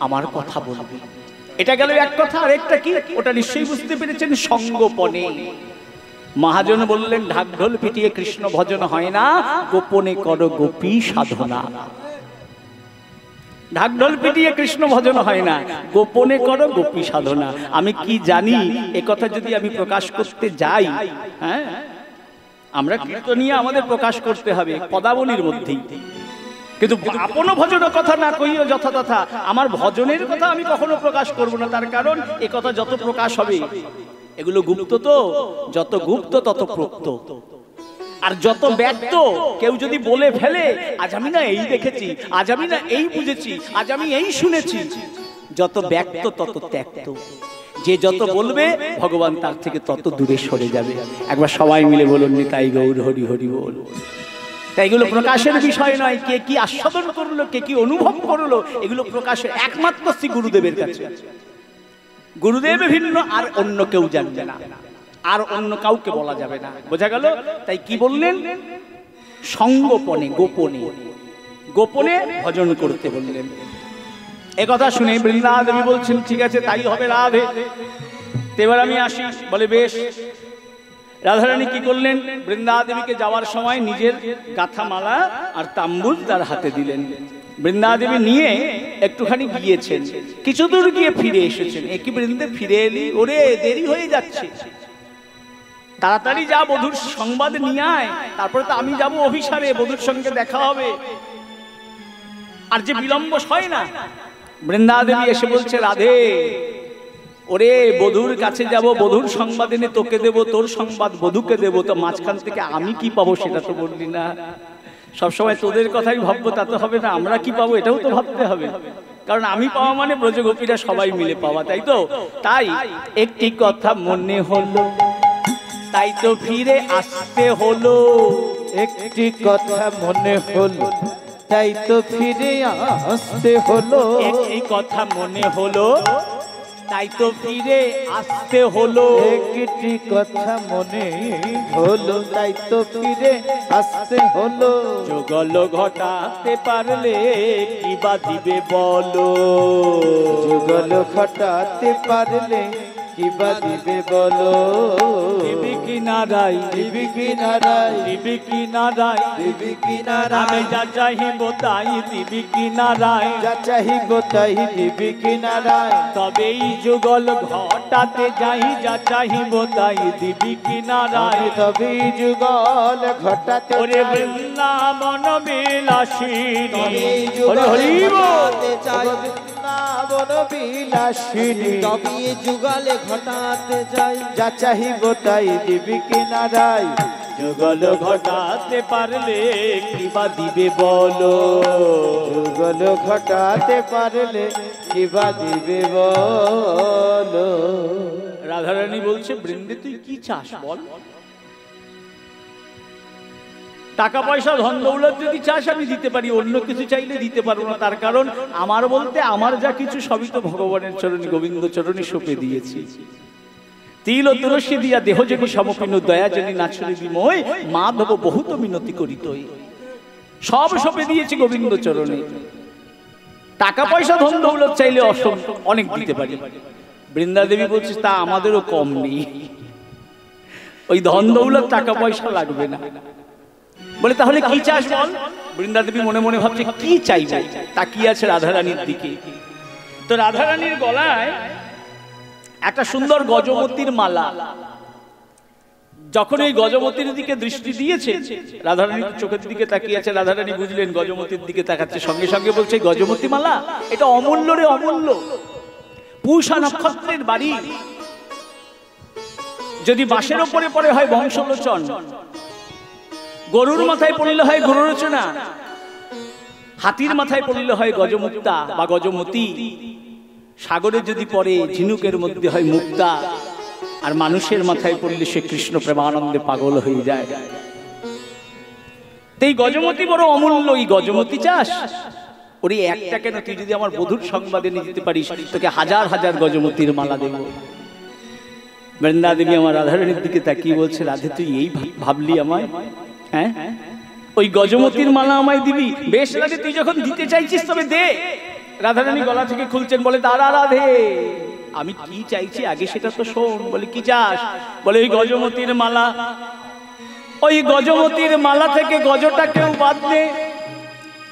আমার কথা বলবি। এটা গেল এক কথা। আর একটা কি? ওটা নিশ্চয়ই বুঝতে পেরেছেন, সঙ্গোপনে। মহাজন বললেন, ঢাক ঢোল পিটিয়ে কৃষ্ণ ভজন হয় না, গোপনে করো গোপী সাধনা। ঢাক ঢোল পিটিয়ে কৃষ্ণ ভজন হয় না, গোপনে করো গোপী সাধনা। আমি কি জানি এ কথা যদি আমি প্রকাশ করতে যাই, হ্যাঁ, আমরা কীর্তনিয়া আমাদের প্রকাশ করতে হবে পদাবলীর মধ্যেই। কিন্তু আপন ভজনের কথা না কইও যথাযথা, আমার ভজনের কথা আমি কখনো প্রকাশ করব না। তার কারণ এ কথা যত প্রকাশ হবে এগুলো গুপ্ত, তো যত গুপ্ত তত প্রক্ত, আর যত ব্যক্ত কেউ যদি বলে ফেলে আজ আমি না এই দেখেছি, আজ আমি না এই বুঝেছি, আজ আমি এই শুনেছি, যত ব্যক্ত তত ত্যক্ত। যে যত বলবে ভগবান তার থেকে তত দূরে সরে যাবে। একবার সবাই মিলে বলুন নিতাই গৌর হরি হরি বল। তাই এগুলো প্রকাশের বিষয় নয়, কে কি আস্বাদন করলো, কে কি অনুভব করলো, এগুলো প্রকাশের একমাত্র শ্রী গুরুদেবের কাছে। গুরুদেব ভিন্ন, আর অন্য কেউ জানবে না, আর অন্য কাউকে বলা যাবে না। বোঝা গেল? তাই কি বললেন? সঙ্গোপনে, গোপনে, গোপনে ভজন করতে বললেন। একথা শুনে বৃন্দা দেবী বলছেন ঠিক আছে তাই হবে রাধে, এবার আমি আসি। বলে বেশ। রাধারানী কি করলেন? বৃন্দা দেবীকে যাওয়ার সময় নিজের গাথা মালা আর তাম্বুল তার হাতে দিলেন। বৃন্দা দেবী নিয়ে একটুখানি গিয়েছেন, কিছু দূর গিয়ে ফিরে এসেছেন। একই বৃন্দে ফিরে এলি, ওরে দেরি হয়ে যাচ্ছে, তাড়াতাড়ি যা, বধূর সংবাদ নিয়ে আয়, তারপরে তো আমি যাব অভিসারে, বধূর সঙ্গে দেখা হবে, আর যে বিলম্ব হয় না। বৃন্দা দেবী এসে বলছে রাধে, ওরে বধূর কাছে যাব, বধূর সংবাদ এনে তোকে দেবো, তোর সংবাদ বধূকে দেবো, তো মাঝখান থেকে আমি কি পাবো সেটা তো বললি না। সবসময় তোদের কথাই ভাববো তা তো হবে না, আমরা কি পাবো এটাও তো ভাবতে হবে, কারণ আমি পাওয়া মানে ব্রজগোপীরা সবাই মিলে পাওয়া, তাই তো? তাই একটি কথা মনে হলো, তাই তো ফিরে আসতে হলো। একটি কথা মনে হলো, তাই তো ফিরে আসতে হলো। একটি কথা মনে হলো, তাই তো ফিরে আসতে হলো। একটি কথা মনে হলো, তাই তো ফিরে আসতে হলো। যুগল ঘটাতে পারলে কি বা দিবে বলো, যুগল ঘটাতে পারলে কি বা দিবে বলো। দিবি কি নারাই, দিবি কি নারাই, দিবি কি নারাই, দিবি কি আমি নারাই, যা চাহিব তাই দিবি কি নারাই, যা চাহিব তাই দিবি কি নারাই। তবেই যুগল ঘটাতে যাই, যা চাহিব তাই দিবি কি নারাই। তবে যুগল ঘটাতে ওরে চাই, বৃন্দাবন বিলাসিনী, তবেই হরি যুগল হরি বল। ঘটাতে চাই, বৃন্দাবন বিলাসিনী, তবে যুগলে ঘটাতে যাই, যা চাহিব তাই দিবি কি নারাই। যুগল ঘটাতে পারলে কি বা দিবে বলো, যুগল ঘটাতে পারলে কি বা দিবে বলো। রাধারানী বলছে বৃন্দে তুই কি চাস বল, টাকা পয়সা ধন দৌলত যদি চাস আমি দিতে পারি, অন্য কিছু চাইলে দিতে পারবো না। তার কারণ আমার বলতে আমার যা কিছু সবই তো ভগবানের চরণে, গোবিন্দ চরণে সঁপে দিয়েছি। তিল ও তুলসী দিয়া দেহ যদি সমপিনু, দয়া যদি নাচরি বিময়, মাধব বহুত মিনতি করিত, সব সঁপে দিয়েছি গোবিন্দ চরণে। টাকা পয়সা ধন দৌলত চাইলে অনেক দিতে পারি। বৃন্দা দেবী বলছে তা আমাদেরও কম নেই, ওই ধন দৌলত টাকা পয়সা লাগবে না। বলে তাহলে কি চাস বল? বৃন্দা দেবী মনে মনে ভাবছে কি চাইবে, তাকিয়ে আছে রাধারানীর দিকে। তো রাধারানীর গলায় একটা সুন্দর গজমতির মালা, যখন এই গজমতির দিকে দৃষ্টি দিয়েছে, রাধারানী চোখের দিকে তাকিয়ে আছে। রাধারানী বুঝলেন গজমতির দিকে তাকাচ্ছে, সঙ্গে সঙ্গে বলছে গজমতি মালা এটা অমূল্য রে অমূল্য, পূষা নক্ষত্রের বাড়ি, যদি বাঁশের ওপরে পড়ে হয় বংশলোচন, গরুর মাথায় পড়লে হয় গরুরচনা, হাতির মাথায় পড়লে হয় গজমুক্তা বা গজমতি, সাগরে যদি পড়ে ঝিনুকের মধ্যে হয় মুক্তা, আর মানুষের মাথায় পড়লে সে কৃষ্ণ প্রেমানন্দে পাগল হয়ে যায়। এই গজমতি বড় অমূল্য, এই গজমতি চাস? ওরে একটা কেন, তুই যদি আমার বধূর সংবাদে নিয়ে যেতে পারিস তোকে হাজার হাজার গজমতির মালা দেব। বৃন্দা দেবী আমার রাধারানীর দিকে তাকিয়ে বলছে রাধে তুই এই ভাবলি আমায়? হ্যাঁ, ওই গজমতির মালা আমায় দিবি? বেশ রাধে তুই যখন দিতে চাইছিস তবে দে। রাধারানী গলা থেকে খুলছেন, বলে দাঁড়া রাধে, আমি কি চাইছি আগে সেটা তো শোন। বলে কি চাস? বলে ওই গজমতির মালা, ওই গজমতির মালা থেকে গজটাকেও বাদ দে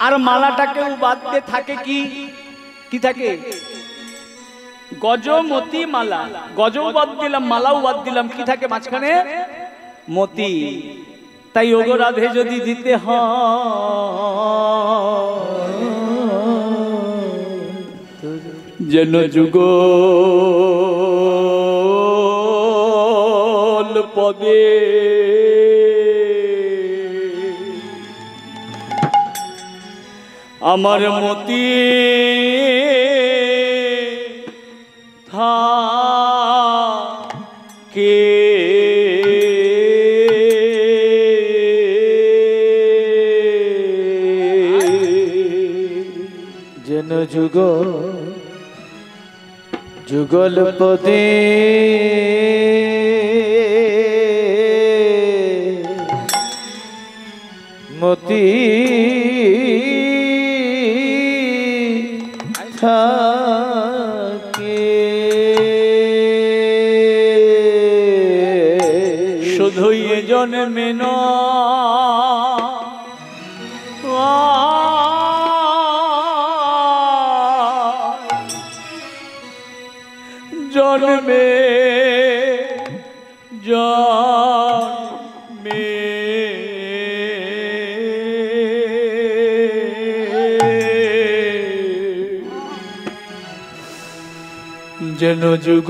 আর মালাটাকেও বাদ দে, থাকে কি কি থাকে? গজমতি মালা, গজও বাদ দিলাম মালাও বাদ দিলাম, কি থাকে মাঝখানে? মতি। তাই ওগো রাধে যদি দিতে হয় যেন যুগ পদে আমার মতি থাকে যেন যুগ যুগল পদে মতি থাকে শুধুই এ জন্মে জন্মে জন্মে যেন যুগ